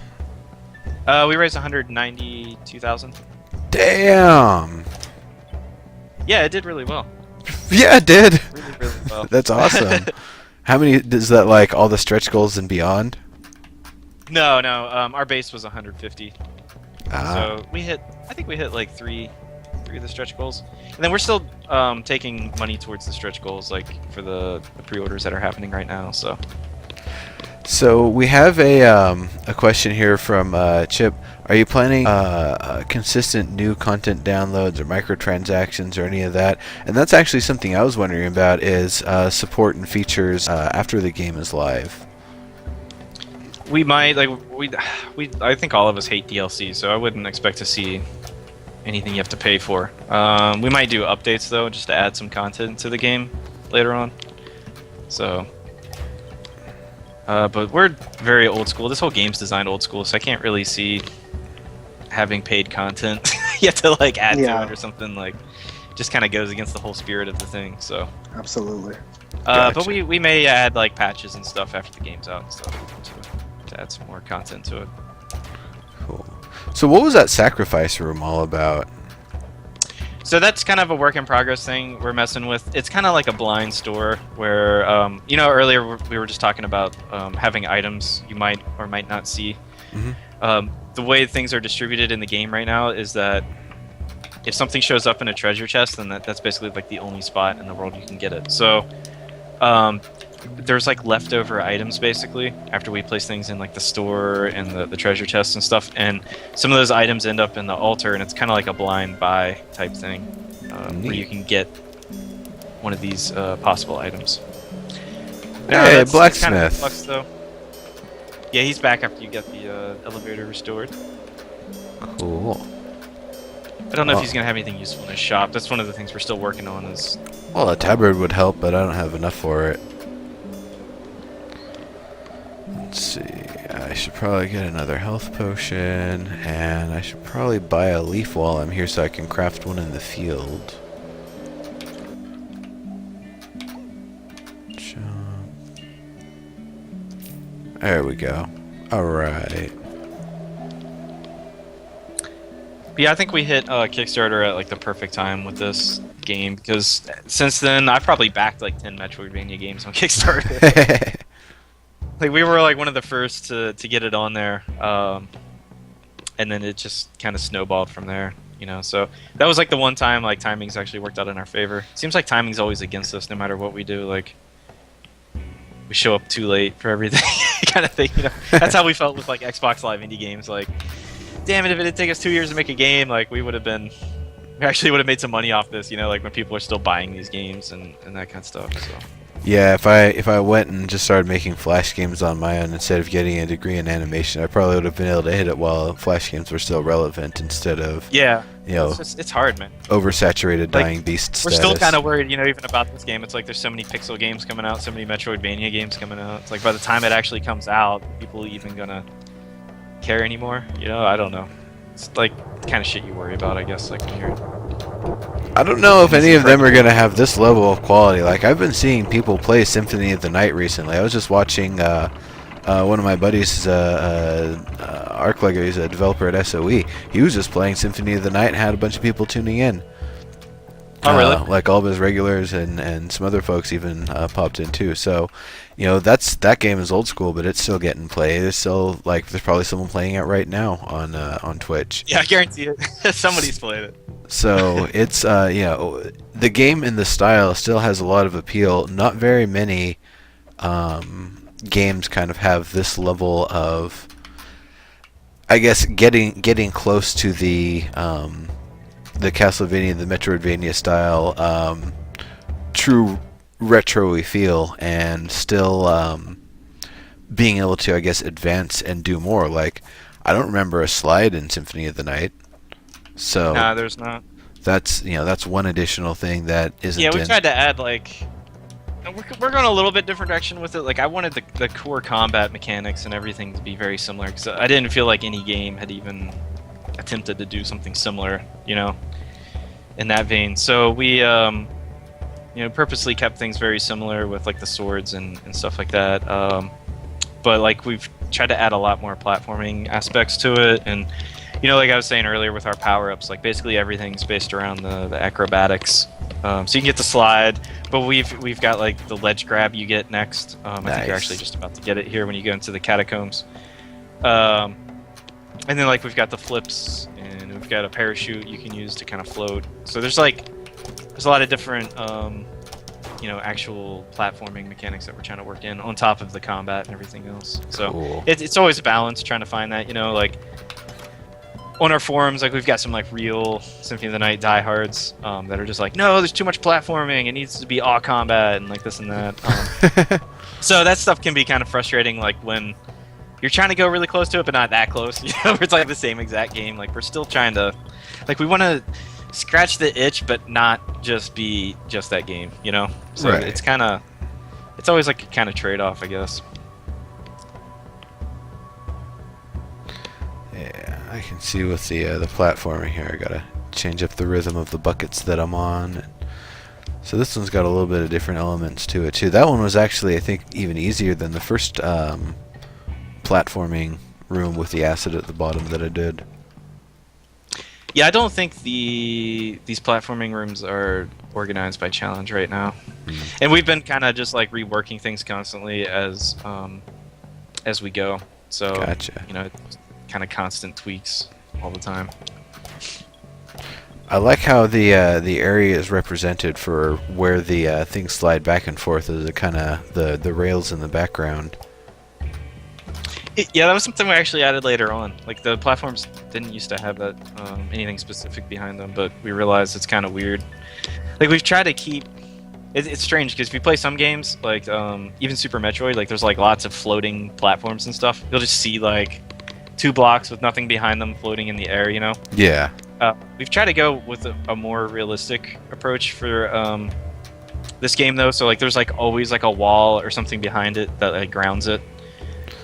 We raised 192,000. Damn. Yeah, it did really well. Yeah, it did. Really, really well. That's awesome. How many is that? Like all the stretch goals and beyond? No. Our base was 150. Ah. So I think we hit like three of the stretch goals, and then we're still taking money towards the stretch goals, like for the pre-orders that are happening right now. So we have a question here from Chip. Are you planning consistent new content downloads or microtransactions or any of that? And that's actually something I was wondering about, is support and features after the game is live. We might I think all of us hate DLC, so I wouldn't expect to see anything you have to pay for. We might do updates though, just to add some content to the game later on. So. But we're very old school. This whole game's designed old school, so I can't really see having paid content. You have to like add to it or something. Like, just kind of goes against the whole spirit of the thing. So Absolutely. Gotcha. But we may add like patches and stuff after the game's out and stuff to add some more content to it. Cool. So what was that sacrifice room all about? So that's kind of a work in progress thing we're messing with. It's kind of like a blind store where, you know, earlier we were just talking about having items you might or might not see. Mm-hmm. The way things are distributed in the game right now is that if something shows up in a treasure chest, then that's basically like the only spot in the world you can get it. So there's like leftover items basically after we place things in like the store and the treasure chests and stuff, and some of those items end up in the altar, and it's kind of like a blind buy type thing where you can get one of these possible items. Hey, It's kind of blacksmith. flux, though. Yeah, he's back after you get the elevator restored. Cool. I don't know if he's gonna have anything useful in his shop. That's one of the things we're still working on. Is Well, a tabard would help, but I don't have enough for it. Let's see. I should probably get another health potion, and I should probably buy a leaf while I'm here so I can craft one in the field. There we go. All right. But yeah, I think we hit Kickstarter at like the perfect time with this game because since then I've probably backed like 10 Metroidvania games on Kickstarter. Like we were like one of the first to get it on there, and then it just kind of snowballed from there. You know, so that was like the one time like timing's actually worked out in our favor. Seems like timing's always against us no matter what we do. Like we show up too late for everything, kind of thing. You know, that's how we felt with like Xbox Live indie games. Like, damn it, if it did take us 2 years to make a game, like we actually would have made some money off this. You know, like when people are still buying these games and that kind of stuff. So. Yeah, if I went and just started making Flash games on my own instead of getting a degree in animation, I probably would have been able to hit it while Flash games were still relevant instead of it's hard, man. oversaturated Like, dying beast We're status. still kind of worried, you know, even about this game. It's like there's so many pixel games coming out, so many Metroidvania games coming out. It's like by the time it actually comes out, people even gonna care anymore? You know, I don't know. It's like the kind of shit you worry about, I guess. Like when you're. I don't know if any of them are gonna have this level of quality. Like I've been seeing people play Symphony of the Night recently. I was just watching one of my buddies, Arclegger, he's a developer at SOE. He was just playing Symphony of the Night and had a bunch of people tuning in. Oh, really? Like all of his regulars and some other folks even popped in too. So, you know, that game is old school, but it's still getting played. It's still like there's probably someone playing it right now on Twitch. Yeah, I guarantee it. Somebody's played it. So it's the game and the style still has a lot of appeal. Not very many games kind of have this level of, I guess, getting close to the Castlevania, the Metroidvania style, true retro-y feel, and still being able to, I guess, advance and do more. Like, I don't remember a slide in Symphony of the Night. So Nah, there's not. that's one additional thing that isn't. Yeah, we in. tried to add like. We're going a little bit different direction with it. Like I wanted the core combat mechanics and everything to be very similar because I didn't feel like any game had even attempted to do something similar, you know, in that vein. So we, purposely kept things very similar with like the swords and stuff like that. But like we've tried to add a lot more platforming aspects to it and. You know, like I was saying earlier with our power-ups, like basically everything's based around the acrobatics. So you can get the slide, but we've got like the ledge grab you get next. I think you're actually just about to get it here when you go into the catacombs. And then like we've got the flips, and we've got a parachute you can use to kind of float. So there's a lot of different, actual platforming mechanics that we're trying to work in on top of the combat and everything else. So Cool. it's always a balance trying to find that, you know, like. On our forums, like we've got some like real Symphony of the Night diehards that are just like, no, there's too much platforming. It needs to be all combat and like this and that. So that stuff can be kind of frustrating, like when you're trying to go really close to it, but not that close. You know, where it's like the same exact game. Like we're still trying to, like we want to scratch the itch, but not just be just that game. You know, so Right. it's always like a kind of trade-off, I guess. Yeah, I can see with the platforming here. I gotta change up the rhythm of the buckets that I'm on. So this one's got a little bit of different elements to it too. That one was actually, I think, even easier than the first platforming room with the acid at the bottom that I did. Yeah, I don't think these platforming rooms are organized by challenge right now, and we've been kind of just like reworking things constantly as we go. So Gotcha. you know, kind of constant tweaks all the time. I like how the area is represented for where the things slide back and forth as a kind of the rails in the background. Yeah, that was something we actually added later on. Like the platforms didn't used to have that anything specific behind them, but we realized it's kind of weird. Like we've tried to keep. It's strange because if you play some games, like even Super Metroid, like there's like lots of floating platforms and stuff. You'll just see like 2 blocks with nothing behind them floating in the air, you know? Yeah. We've tried to go with a more realistic approach for this game, though. So like, there's like always like a wall or something behind it that like grounds it.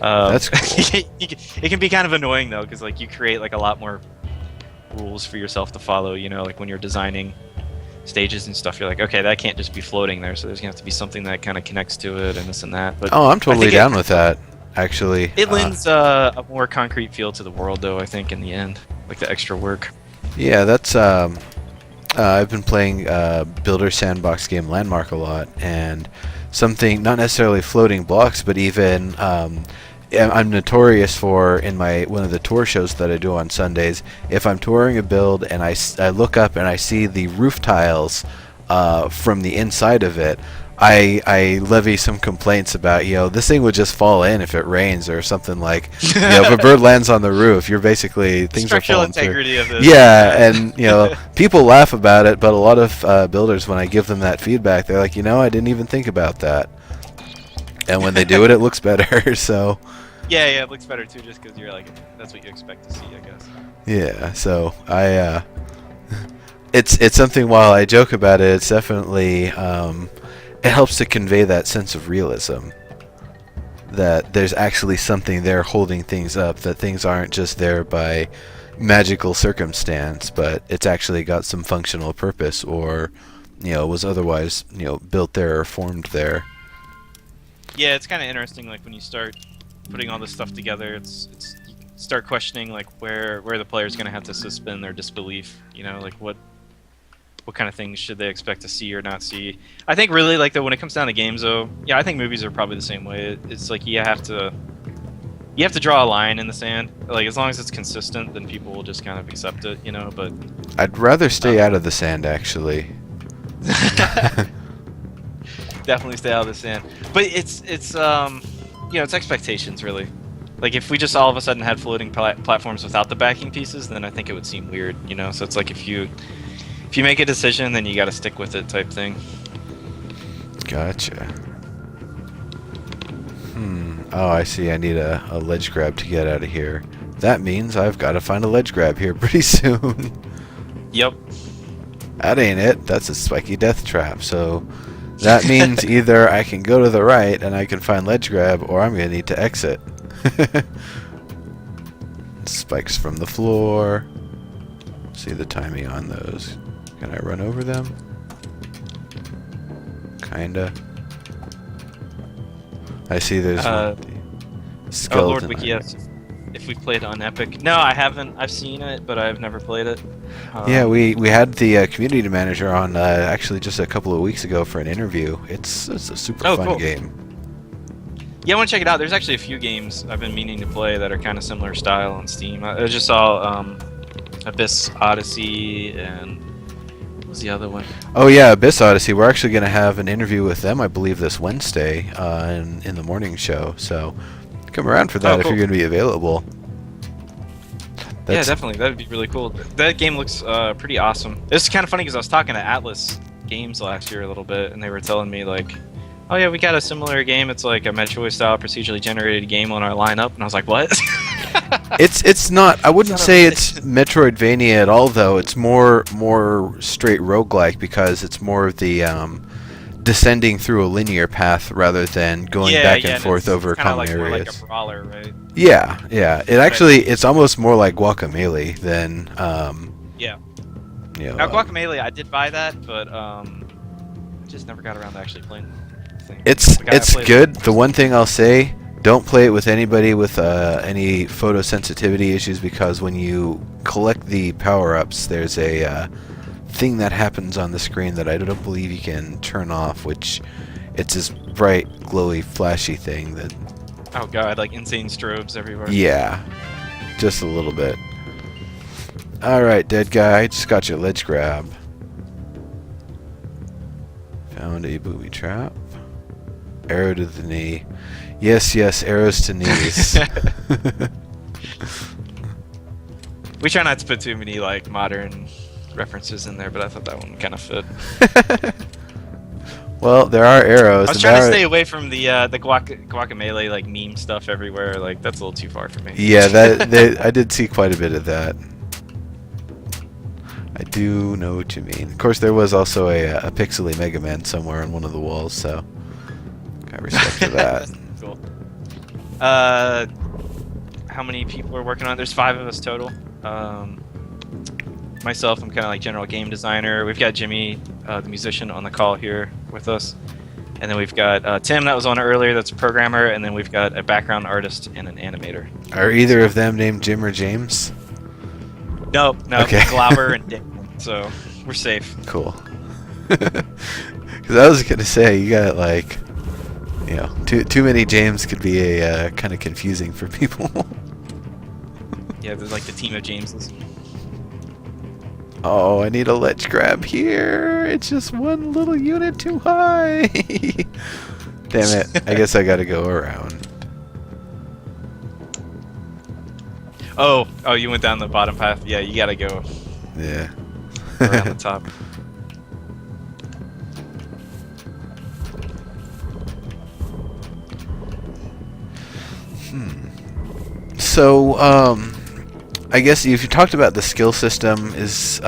That's cool. It can be kind of annoying though, because like you create like a lot more rules for yourself to follow. You know, like when you're designing stages and stuff, you're like, okay, that can't just be floating there. So there's gonna have to be something that kind of connects to it and this and that. But Oh, I'm totally down with that. actually. It lends a more concrete feel to the world, though. I think in the end, like the extra work. Yeah, that's. I've been playing Builder Sandbox game Landmark a lot, and something not necessarily floating blocks, but even I'm notorious for in my one of the tour shows that I do on Sundays. If I'm touring a build and I look up and I see the roof tiles from the inside of it, I levy some complaints about, this thing would just fall in if it rains or something like, if a bird lands on the roof, you're basically, things are Structural falling integrity through. of this. Yeah, and, people laugh about it, but a lot of builders, when I give them that feedback, they're like, I didn't even think about that. And when they do it, it looks better, so. Yeah, it looks better too, just because you're like, that's what you expect to see, I guess. Yeah, so it's something, while I joke about it, it's definitely, it helps to convey that sense of realism. That there's actually something there holding things up, that things aren't just there by magical circumstance, but it's actually got some functional purpose, or, was otherwise, built there or formed there. Yeah, it's kind of interesting, like, when you start putting all this stuff together, it's you start questioning, like, where the player's going to have to suspend their disbelief, like, what kind of things should they expect to see or not see. I think really, like, though, when it comes down to games, though, yeah, I think movies are probably the same way. It's like you have to draw a line in the sand. Like, as long as it's consistent, then people will just kind of accept it, but I'd rather stay out of the sand, actually. definitely stay out of the sand. But it's it's expectations, really. Like, if we just all of a sudden had floating platforms without the backing pieces, then I think it would seem weird, So it's like if you make a decision, then you got to stick with it, type thing. Gotcha. Oh, I see. I need a ledge grab to get out of here. That means I've got to find a ledge grab here pretty soon. Yep. That ain't it. That's a spiky death trap. So that means either I can go to the right and I can find ledge grab, or I'm going to need to exit. Spikes from the floor. See the timing on those. Can I run over them? Kinda. I see there's one. Oh, Lord Wiki, yes. If we played on Epic. No, I haven't. I've seen it, but I've never played it. Yeah, we had the community manager on actually just a couple of weeks ago for an interview. It's a super fun cool. game. Yeah, I want to check it out. There's actually a few games I've been meaning to play that are kind of similar style on Steam. I just saw Abyss Odyssey and what was the other one? Oh yeah, Abyss Odyssey. We're actually going to have an interview with them, I believe, this Wednesday in the morning show. So come around for that if you're going to be available. Yeah, definitely. That'd be really cool. That game looks pretty awesome. It's kind of funny because I was talking to Atlas Games last year a little bit, and they were telling me, like, oh yeah, we got a similar game. It's like a Metroid style procedurally generated game on our lineup, and I was like, what? It's not. I wouldn't say it's Metroidvania at all, though. It's more straight roguelike, because it's more of the descending through a linear path rather than going back and forth over common areas. More like a brawler, right? Yeah. It's almost more like Guacamelee than yeah. Now Guacamelee, I did buy that, but I just never got around to actually playing the thing. It's good. The one thing I'll say, don't play it with anybody with any photosensitivity issues, because when you collect the power-ups, there's a thing that happens on the screen that I don't believe you can turn off, which it's this bright, glowy, flashy thing that... Oh god, like insane strobes everywhere. Yeah, just a little bit. Alright, dead guy, I just got your ledge grab. Found a booby trap. Arrow to the knee. Yes, arrows to knees. We try not to put too many like modern references in there, but I thought that one kind of fit. Well, there are arrows. I was trying to stay away from the Guacamelee like meme stuff everywhere. Like, that's a little too far for me. Yeah, I did see quite a bit of that. I do know what you mean. Of course, there was also a pixely Mega Man somewhere on one of the walls, so got respect for that. Cool. How many people are working on it? There's 5 of us total. Myself, I'm kind of like general game designer. We've got Jimmy, the musician, on the call here with us. And then we've got Tim that was on earlier. That's a programmer, and then we've got a background artist and an animator. Are either of them named Jim or James? No, Okay. Glauber and Dick. So we're safe. Cool. Because I was gonna say you got like, you know, too many James could be a kind of confusing for people. Yeah, there's like the team of Jameses. Oh, I need a ledge grab here. It's just one little unit too high. Damn it. I guess I gotta go around. Oh, you went down the bottom path. Yeah, you gotta go Yeah. around the top. So, I guess if you talked about the skill system is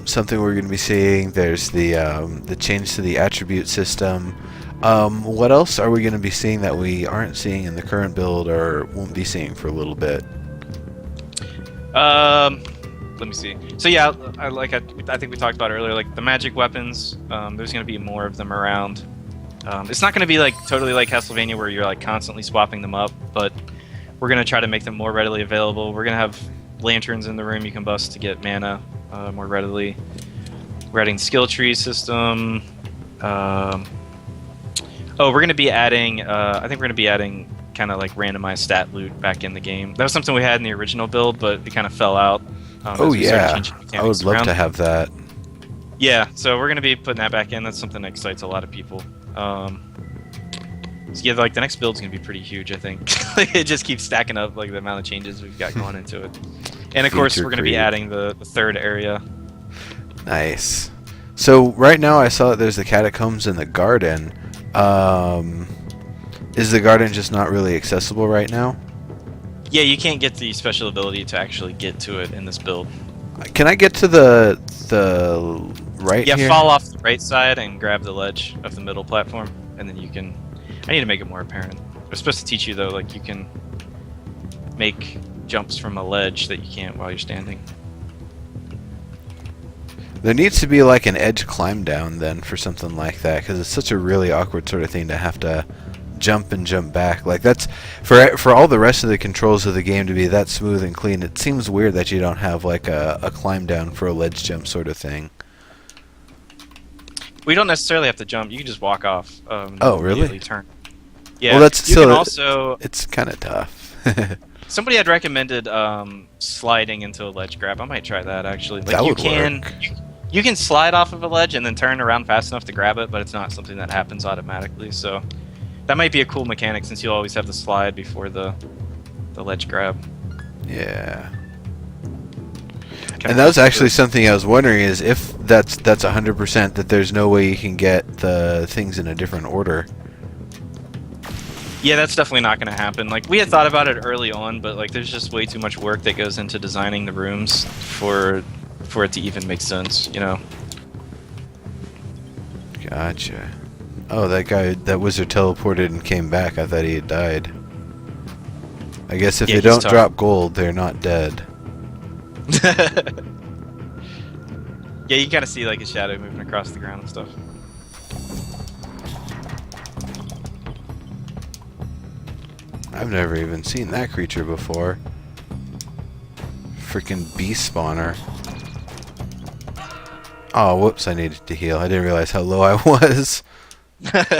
something we're going to be seeing. There's the change to the attribute system. What else are we going to be seeing that we aren't seeing in the current build or won't be seeing for a little bit? Let me see. So yeah, I think we talked about earlier, like the magic weapons. There's going to be more of them around. It's not going to be like totally like Castlevania where you're like constantly swapping them up, but we're going to try to make them more readily available. We're going to have lanterns in the room you can bust to get mana more readily. We're adding skill tree system. We're going to be adding. I think we're going to be adding kind of like randomized stat loot back in the game. That was something we had in the original build, but it kind of fell out. Oh yeah, I would love to have that. Yeah, so we're going to be putting that back in. That's something that excites a lot of people. So yeah, like the next build's gonna be pretty huge, I think. It just keeps stacking up, like the amount of changes we've got going into it. And of course, we're gonna be adding the third area. Nice. So right now, I saw that there's the catacombs in the garden. Is the garden just not really accessible right now? Yeah, you can't get the special ability to actually get to it in this build. Can I get to the right Yeah, here? fall off the right side and grab the ledge of the middle platform, and then you can. I need to make it more apparent. We're supposed to teach you though, like you can make jumps from a ledge that you can't while you're standing. There needs to be like an edge climb down then for something like that, because it's such a really awkward sort of thing to have to jump and jump back. Like that's for all the rest of the controls of the game to be that smooth and clean. It seems weird that you don't have like a climb down for a ledge jump sort of thing. We don't necessarily have to jump. You can just walk off. Oh, really? Immediately turn. Yeah. Well, that's you still can also. it's kind of tough. Somebody had recommended sliding into a ledge grab. I might try that actually. Like That you would can, work. you can slide off of a ledge and then turn around fast enough to grab it, but it's not something that happens automatically. So that might be a cool mechanic since you always have the slide before the ledge grab. Yeah. And that was actually something I was wondering is if that's 100% that there's no way you can get the things in a different order. Yeah, that's definitely not going to happen. Like we had thought about it early on, but like there's just way too much work that goes into designing the rooms for it to even make sense, you know. Gotcha. Oh, that wizard teleported and came back. I thought he had died. I guess if Yeah, they he's don't tough. drop gold, they're not dead. Yeah, you kind of see like his shadow moving across the ground and stuff. I've never even seen that creature before. Freaking beast spawner. Oh, whoops, I needed to heal. I didn't realize how low I was. I'm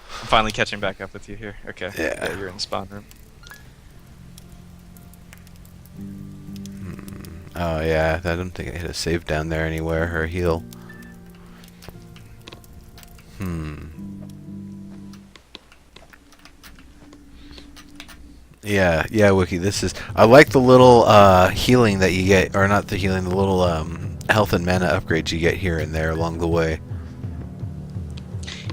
finally catching back up with you here. Okay. Yeah. You're in the spawn room. Oh, yeah, I don't think I hit a save down there anywhere, or a heal. Yeah, Wiki, this is... I like the little healing that you get, or not the healing, the little health and mana upgrades you get here and there along the way.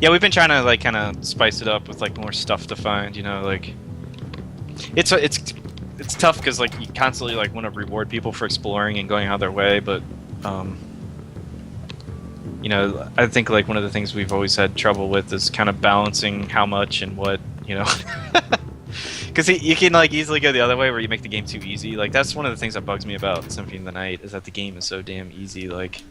Yeah, we've been trying to like kind of spice it up with like more stuff to find, you know, like it's tough because like you constantly like want to reward people for exploring and going out their way, but you know, I think like one of the things we've always had trouble with is kind of balancing how much and what, you know. Because you can like easily go the other way where you make the game too easy. Like that's one of the things that bugs me about Symphony of the Night is that the game is so damn easy. Like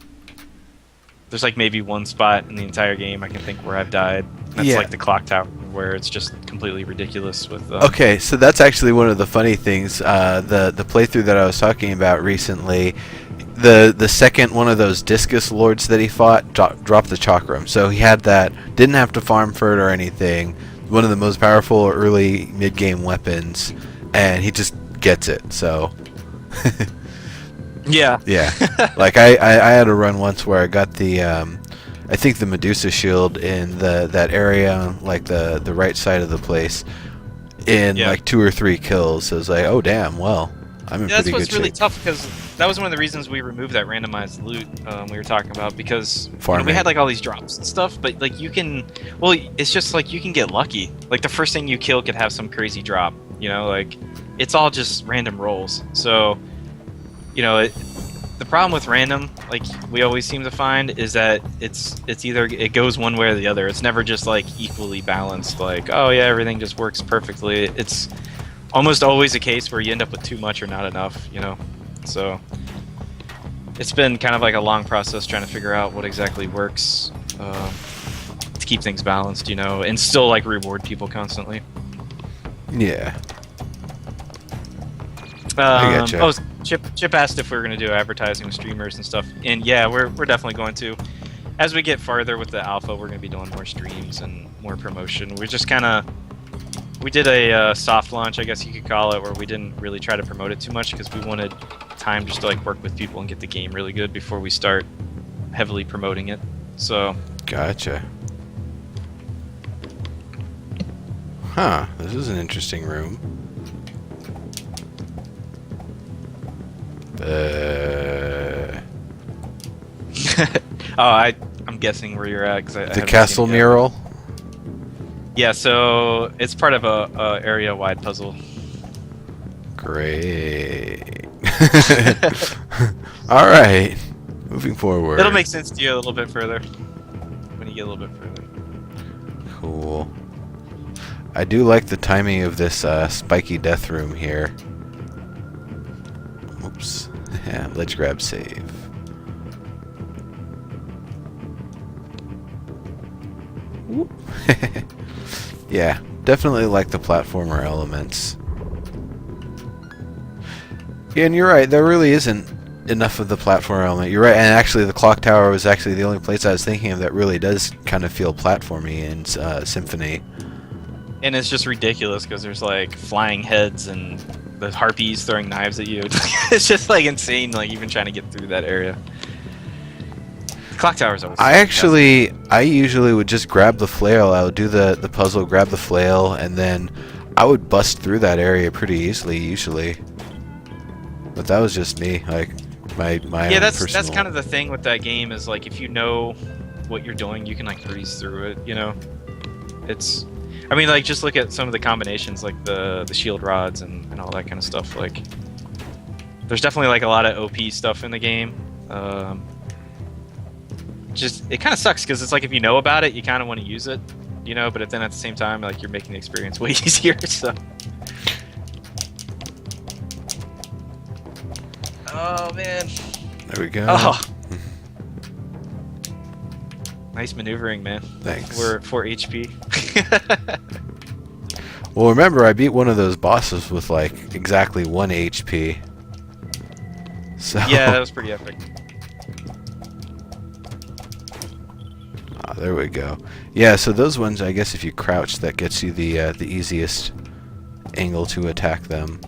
There's like maybe one spot in the entire game I can think where I've died. That's Yeah. like the clock tower, where it's just completely ridiculous with. Okay, so that's actually one of the funny things. The playthrough that I was talking about recently, the second one of those discus lords that he fought dropped the chakram. So he had that, didn't have to farm for it or anything. One of the most powerful early mid-game weapons, and he just gets it. So Yeah. yeah, like I had a run once where I got the I think the Medusa shield in that area, like the right side of the place, in Yeah. like 2 or 3 kills. So I was like, oh damn, well, I'm in Yeah, that's pretty what's good really shape. tough, because that was one of the reasons we removed that randomized loot we were talking about, because you know, Farming. we had like all these drops and stuff, but like you can, well, it's just like you can get lucky. Like the first thing you kill could have some crazy drop, you know, like it's all just random rolls. So, you know, the problem with random, like we always seem to find, is that it's either it goes one way or the other. It's never just like equally balanced. Like, oh yeah, everything just works perfectly. It's almost always a case where you end up with too much or not enough, you know. So it's been kind of like a long process trying to figure out what exactly works to keep things balanced, you know, and still like reward people constantly. Yeah. I getcha. Oh, Chip asked if we were going to do advertising with streamers and stuff, and yeah, we're definitely going to. As we get farther with the alpha, we're going to be doing more streams and more promotion. We just kind of we did a soft launch, I guess you could call it, where we didn't really try to promote it too much because we wanted time just to like work with people and get the game really good before we start heavily promoting it. So Gotcha. Huh, this is an interesting room. oh, I'm guessing where you're at, because The castle mural? Yeah, so it's part of a area-wide puzzle. Great. Alright, moving forward. It'll make sense to you a little bit further when you get a little bit further. Cool. I do like the timing of this spiky death room here. Oops. Yeah, let's grab save. Whoop. Yeah, definitely like the platformer elements. Yeah, and you're right, there really isn't enough of the platform element. You're right, and actually the clock tower was actually the only place I was thinking of that really does kind of feel platformy in Symphony. And it's just ridiculous because there's like flying heads and the harpies throwing knives at you. It's just like insane, like even trying to get through that area. The clock tower's always I usually would just grab the flail. I would do the puzzle, grab the flail, and then I would bust through that area pretty easily usually. But that was just me, like my yeah, own that's personal... kind of the thing with that game, is like if you know what you're doing, you can like breeze through it, you know. It's, I mean, like just look at some of the combinations, like the shield rods and all that kind of stuff. Like there's definitely like a lot of OP stuff in the game. Just it kind of sucks because it's like if you know about it, you kind of want to use it, you know. But then at the same time, like you're making the experience way easier. So. Oh man. There we go. Oh. Nice maneuvering, man. Thanks. We're at 4 HP. Well, remember, I beat one of those bosses with like exactly 1 HP. So Yeah, that was pretty epic. Ah, there we go. Yeah, so those ones, I guess, if you crouch, that gets you the easiest angle to attack them.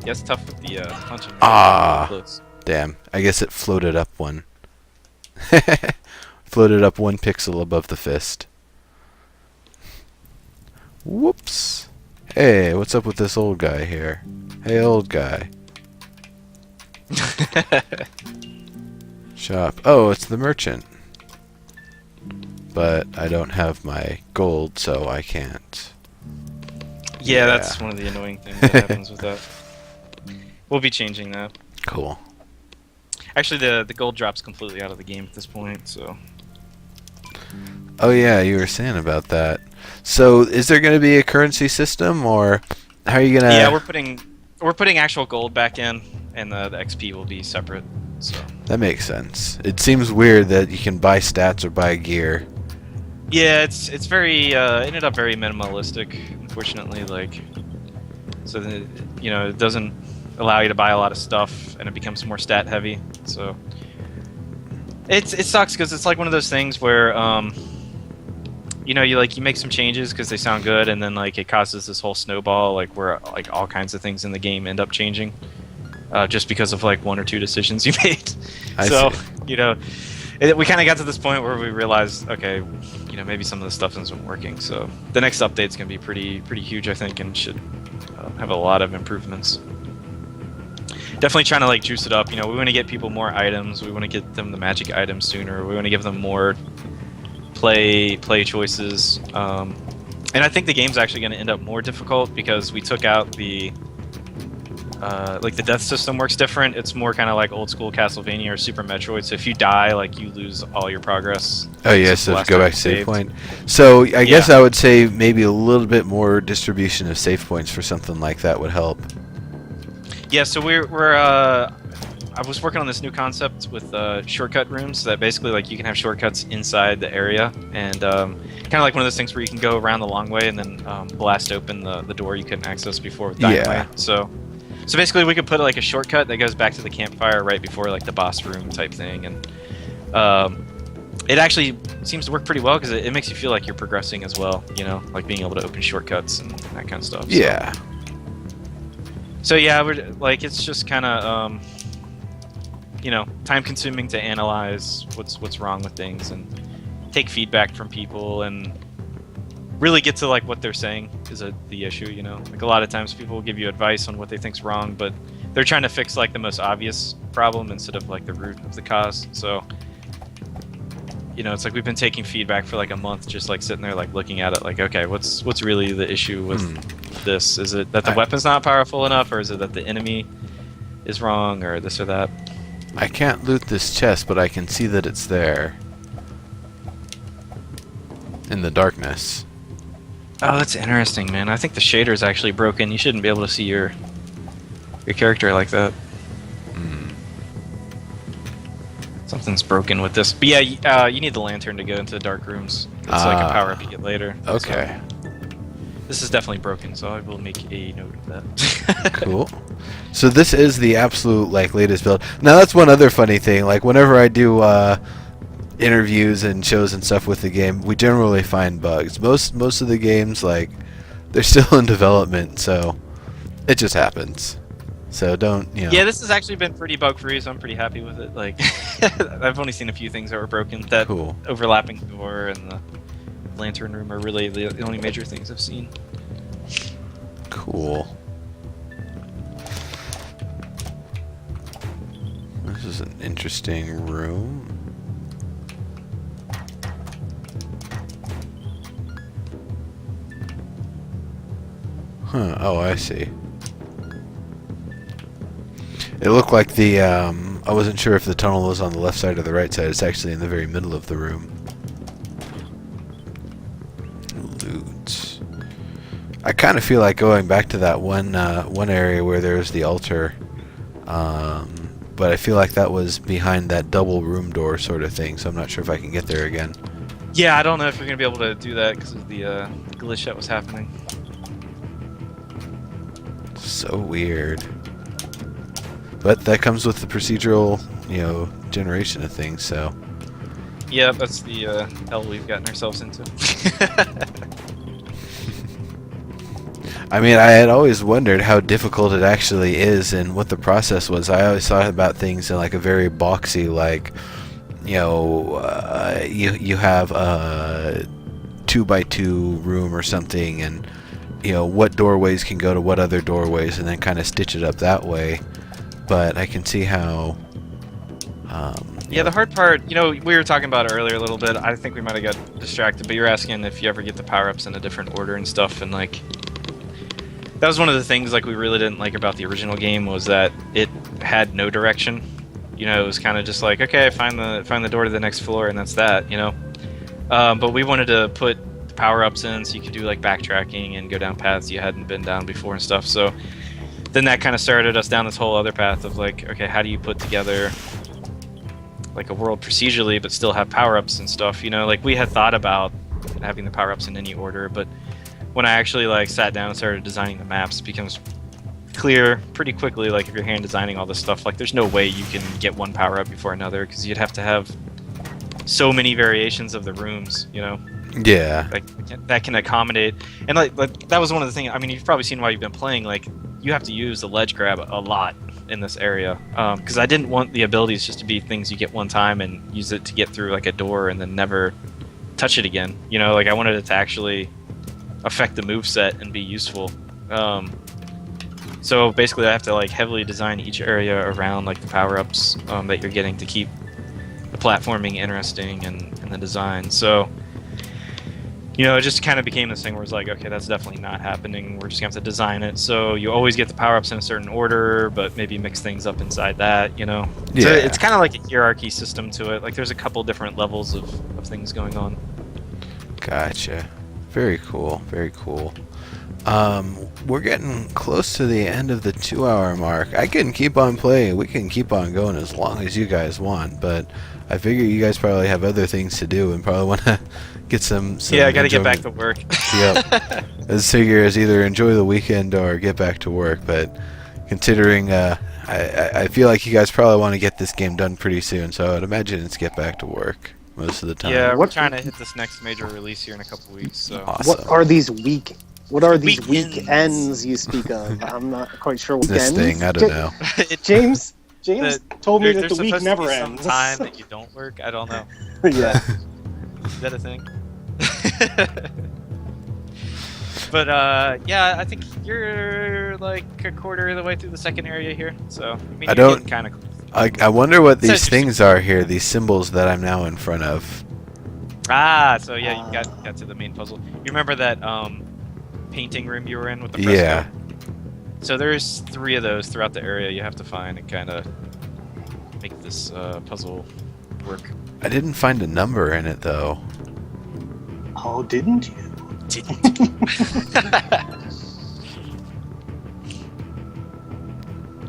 Yeah, it's tough with the punching. Ah. Close. Damn, I guess it floated up one. Floated up 1 pixel above the fist. Whoops. Hey, what's up with this old guy here? Hey, old guy. Shop. Oh, it's the merchant. But I don't have my gold, so I can't. Yeah, that's one of the annoying things that happens with that. We'll be changing that. Cool. Actually, the gold drop's completely out of the game at this point, so... Oh yeah, you were saying about that. So, is there going to be a currency system, or how are you gonna? Yeah, we're putting actual gold back in, and the XP will be separate. So That makes sense. It seems weird that you can buy stats or buy gear. yeah, it's very ended up very minimalistic, unfortunately. Like, so that, it doesn't allow you to buy a lot of stuff, and it becomes more stat heavy. So it sucks because it's like one of those things where you make some changes because they sound good, and then like it causes this whole snowball, like where like all kinds of things in the game end up changing, just because of like one or two decisions you made. I So see. we kind of got to this point where we realized, okay, maybe some of the stuff isn't working. So the next update's gonna be pretty huge, I think, and should have a lot of improvements. Definitely trying to like juice it up. We want to get people more items. We want to get them the magic items sooner. We want to give them more play choices. And I think the game's actually going to end up more difficult because we took out the death system works different. It's more kind of like old school Castlevania or Super Metroid. So if you die, like you lose all your progress. Oh yeah, Since the so last go time back you to save saved. point. So I guess I would say maybe a little bit more distribution of save points for something like that would help. Yeah, so we're I was working on this new concept with shortcut rooms, so that basically like you can have shortcuts inside the area, and kind of like one of those things where you can go around the long way and then blast open the door you couldn't access before with dynamite. So basically we could put like a shortcut that goes back to the campfire right before like the boss room type thing, and it actually seems to work pretty well because it makes you feel like you're progressing as well, like being able to open shortcuts and that kind of stuff. Yeah. So yeah, we're like it's just kind of time consuming to analyze what's wrong with things and take feedback from people and really get to like what they're saying is the issue. Like a lot of times people will give you advice on what they think's wrong, but they're trying to fix like the most obvious problem instead of like the root of the cause. So it's like we've been taking feedback for like a month, just like sitting there like looking at it like, okay, what's really the issue with this? Is it that the weapon's not powerful enough, or is it that the enemy is wrong, or this or that? I can't loot this chest, but I can see that it's there in the darkness. Oh, that's interesting, man. I think the shader's actually broken. You shouldn't be able to see your character like that. Something's broken with this. But yeah, you need the lantern to go into the dark rooms. It's like a power up you get later. Okay. So this is definitely broken, so I will make a note of that. Cool. So this is the absolute like latest build. Now that's one other funny thing. Like whenever I do interviews and shows and stuff with the game, we generally find bugs. Most of the games, like, they're still in development, so it just happens. So don't. Yeah, this has actually been pretty bug free, so I'm pretty happy with it. Like, I've only seen a few things that were broken. That Cool. overlapping door and the lantern room are really the only major things I've seen. Cool. This is an interesting room. Huh, oh, I see. It looked like I wasn't sure if the tunnel was on the left side or the right side. It's actually in the very middle of the room. Loot. I kind of feel like going back to that one area where there's the altar. But I feel like that was behind that double room door sort of thing, so I'm not sure if I can get there again. Yeah, I don't know if you're gonna be able to do that because of the glitch that was happening. So weird. But that comes with the procedural, generation of things, so. Yeah, that's the hell we've gotten ourselves into. I mean, I had always wondered how difficult it actually is and what the process was. I always thought about things in like a very boxy, like, you have a 2x2 room or something, and what doorways can go to what other doorways, and then kind of stitch it up that way. But I can see how. Yeah, the hard part, we were talking about it earlier a little bit. I think we might have got distracted, but you're asking if you ever get the power-ups in a different order and stuff, and like. That was one of the things like we really didn't like about the original game was that it had no direction. It was kind of just like, okay, find the door to the next floor, and that's that. But we wanted to put the power-ups in so you could do like backtracking and go down paths you hadn't been down before and stuff. So then that kind of started us down this whole other path of like, okay, how do you put together like a world procedurally, but still have power-ups and stuff. You know, like we had thought about having the power-ups in any order, but when I actually like sat down and started designing the maps, it becomes clear pretty quickly. Like if you're hand designing all this stuff, like there's no way you can get one power-up before another, because you'd have to have so many variations of the rooms. You know. Yeah. Like that can accommodate, and like that was one of the things. I mean, you've probably seen while you've been playing. Like you have to use the ledge grab a lot in this area, because I didn't want the abilities just to be things you get one time and use it to get through like a door and then never touch it again. You know, like I wanted it to actually affect the move set and be useful. So basically, I have to like heavily design each area around like the power ups that you're getting to keep the platforming interesting and the design. So. You know, it just kind of became this thing where it's like, okay, that's definitely not happening. We're just going to have to design it. So you always get the power-ups in a certain order, but maybe mix things up inside that, you know? Yeah. So it's kind of like a hierarchy system to it. Like there's a couple different levels of things going on. Gotcha. Very cool. Very cool. We're getting close to the end of the 2-hour mark. I can keep on playing. We can keep on going as long as you guys want, but I figure you guys probably have other things to do and probably want to get some yeah, I got to get enjoyment. back to work. Yep. This figure is either enjoy the weekend or get back to work, but considering I feel like you guys probably want to get this game done pretty soon, so I'd imagine it's get back to work most of the time. Yeah, we're What- trying to hit this next major release here in a couple weeks. So Awesome. What are these Weekends. weekends you speak of? I'm not quite sure. This Weekends? thing, I don't know. James told me that there's the week supposed never to be ends. some time that you don't work. I don't know. Yeah. Is that a thing? But yeah, I think you're like a quarter of the way through the second area here. So I mean, I you're don't- kind of. I wonder what these Says- things are here, these symbols that I'm now in front of. Ah, so yeah, you got to the main puzzle. You remember that painting room you were in with the fresco? Yeah. So there's 3 of those throughout the area you have to find and kind of make this puzzle work. I didn't find a number in it, though. Oh, didn't you?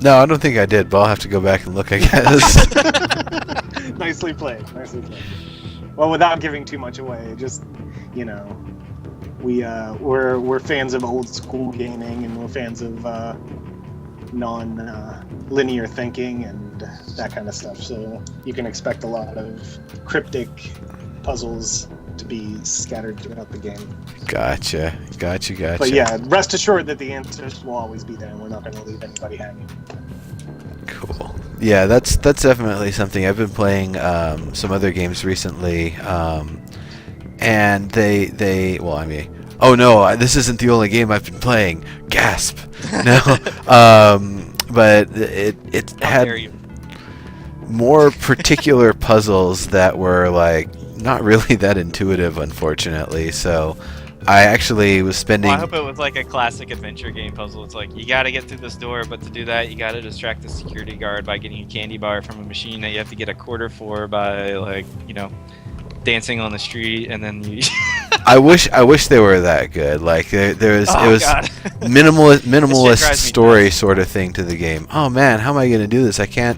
No, I don't think I did, but I'll have to go back and look, I guess. Nicely played. Nicely played. Well, without giving too much away, just we're fans of old school gaming, and we're fans of non-linear thinking and that kind of stuff. So you can expect a lot of cryptic puzzles to be scattered throughout the game. Gotcha. But yeah, rest assured that the answers will always be there, and we're not going to leave anybody hanging. Cool. Yeah, that's definitely something. I've been playing some other games recently, and they well, I mean, oh no, this isn't the only game I've been playing. Gasp. No, but it How had dare you. more particular puzzles that were like not really that intuitive, unfortunately. So I actually was spending. Well, I hope it was like a classic adventure game puzzle. It's like you got to get through this door, but to do that, you got to distract the security guard by getting a candy bar from a machine that you have to get a quarter for by like dancing on the street, and then you. I wish they were that good. Like there was Oh, it was God. minimalist drives me story nuts. sort of thing to the game. Oh man, how am I gonna do this? I can't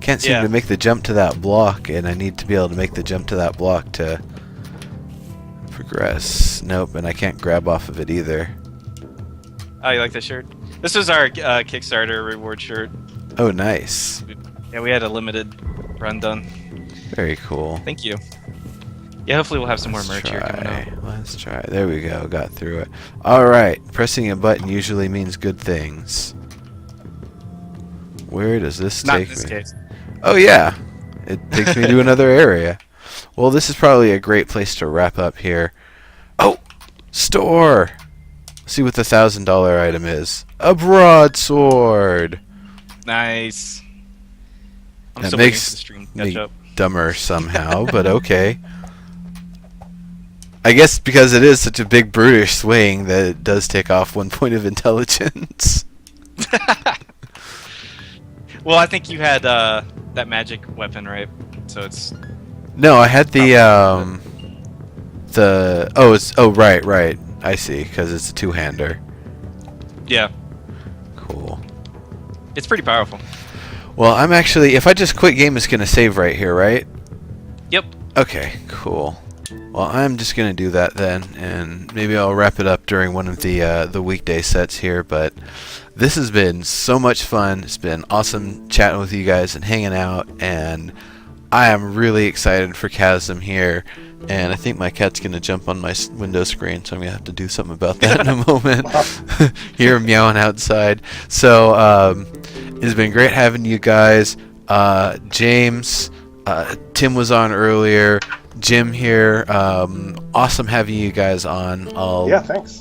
seem Yeah. to make the jump to that block, and I need to be able to make the jump to that block to progress. Nope, and I can't grab off of it either. Oh, you like this shirt? This was our Kickstarter reward shirt. Oh, nice. Yeah, we had a limited run done. Very cool. Thank you. Yeah, hopefully we'll have some more Let's merch here coming up. Let's try. There we go. Got through it. All right. Pressing a button usually means good things. Where does this Not in take this me? case. Oh yeah, it takes me to another area. Well, this is probably a great place to wrap up here. Oh, store. Let's see what the $1,000 item is. A broadsword. Nice. I'm That still waiting makes for the stream to me catch up. dumber somehow, but okay. I guess because it is such a big brutish swing that it does take off 1 point of intelligence. Well, I think you had that magic weapon, right? So it's No, I had the right. I see, because it's a two-hander. yeah, Cool. it's pretty powerful. Well, I'm actually, if I just quit game, it's gonna save right here, right? Yep. Okay, cool. Well, I'm just gonna do that then, and maybe I'll wrap it up during one of the weekday sets here. But this has been so much fun. It's been awesome chatting with you guys and hanging out, and I am really excited for Chasm here. And I think my cat's gonna jump on my window screen, so I'm gonna have to do something about that in a moment. Hear him meowing outside. So it's been great having you guys. James, Tim was on earlier. Jim here. Awesome having you guys on. I'll Yeah, thanks.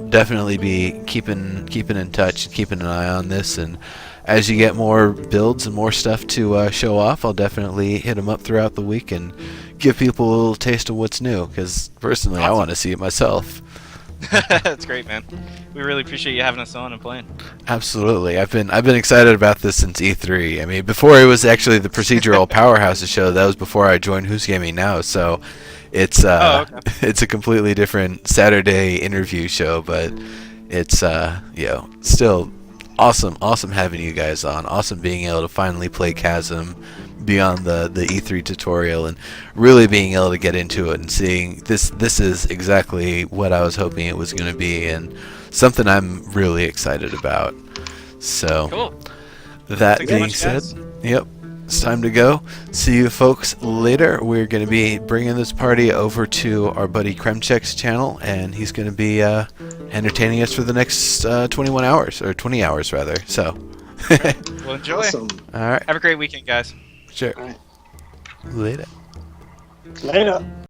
definitely be keeping in touch and keeping an eye on this. And as you get more builds and more stuff to show off, I'll definitely hit them up throughout the week and give people a little taste of what's new. Because personally, I want to see it myself. That's great, man. We really appreciate you having us on and playing. Absolutely, I've been excited about this since E3. I mean, before it was actually the procedural powerhouses show. That was before I joined Who's Gaming Now. So it's okay. it's a completely different Saturday interview show, but it's still awesome having you guys on. Awesome being able to finally play Chasm beyond the E3 tutorial and really being able to get into it and seeing this is exactly what I was hoping it was going to be and something I'm really excited about. So Cool. that Thanks so being much, said, guys. yep, it's time to go. See you folks later. We're going to be bringing this party over to our buddy Kremchek's channel, and he's going to be entertaining us for the next 21 hours, or 20 hours rather. So, Well, enjoy. Awesome. all right, Have a great weekend, guys. sure. All right. Later. Later.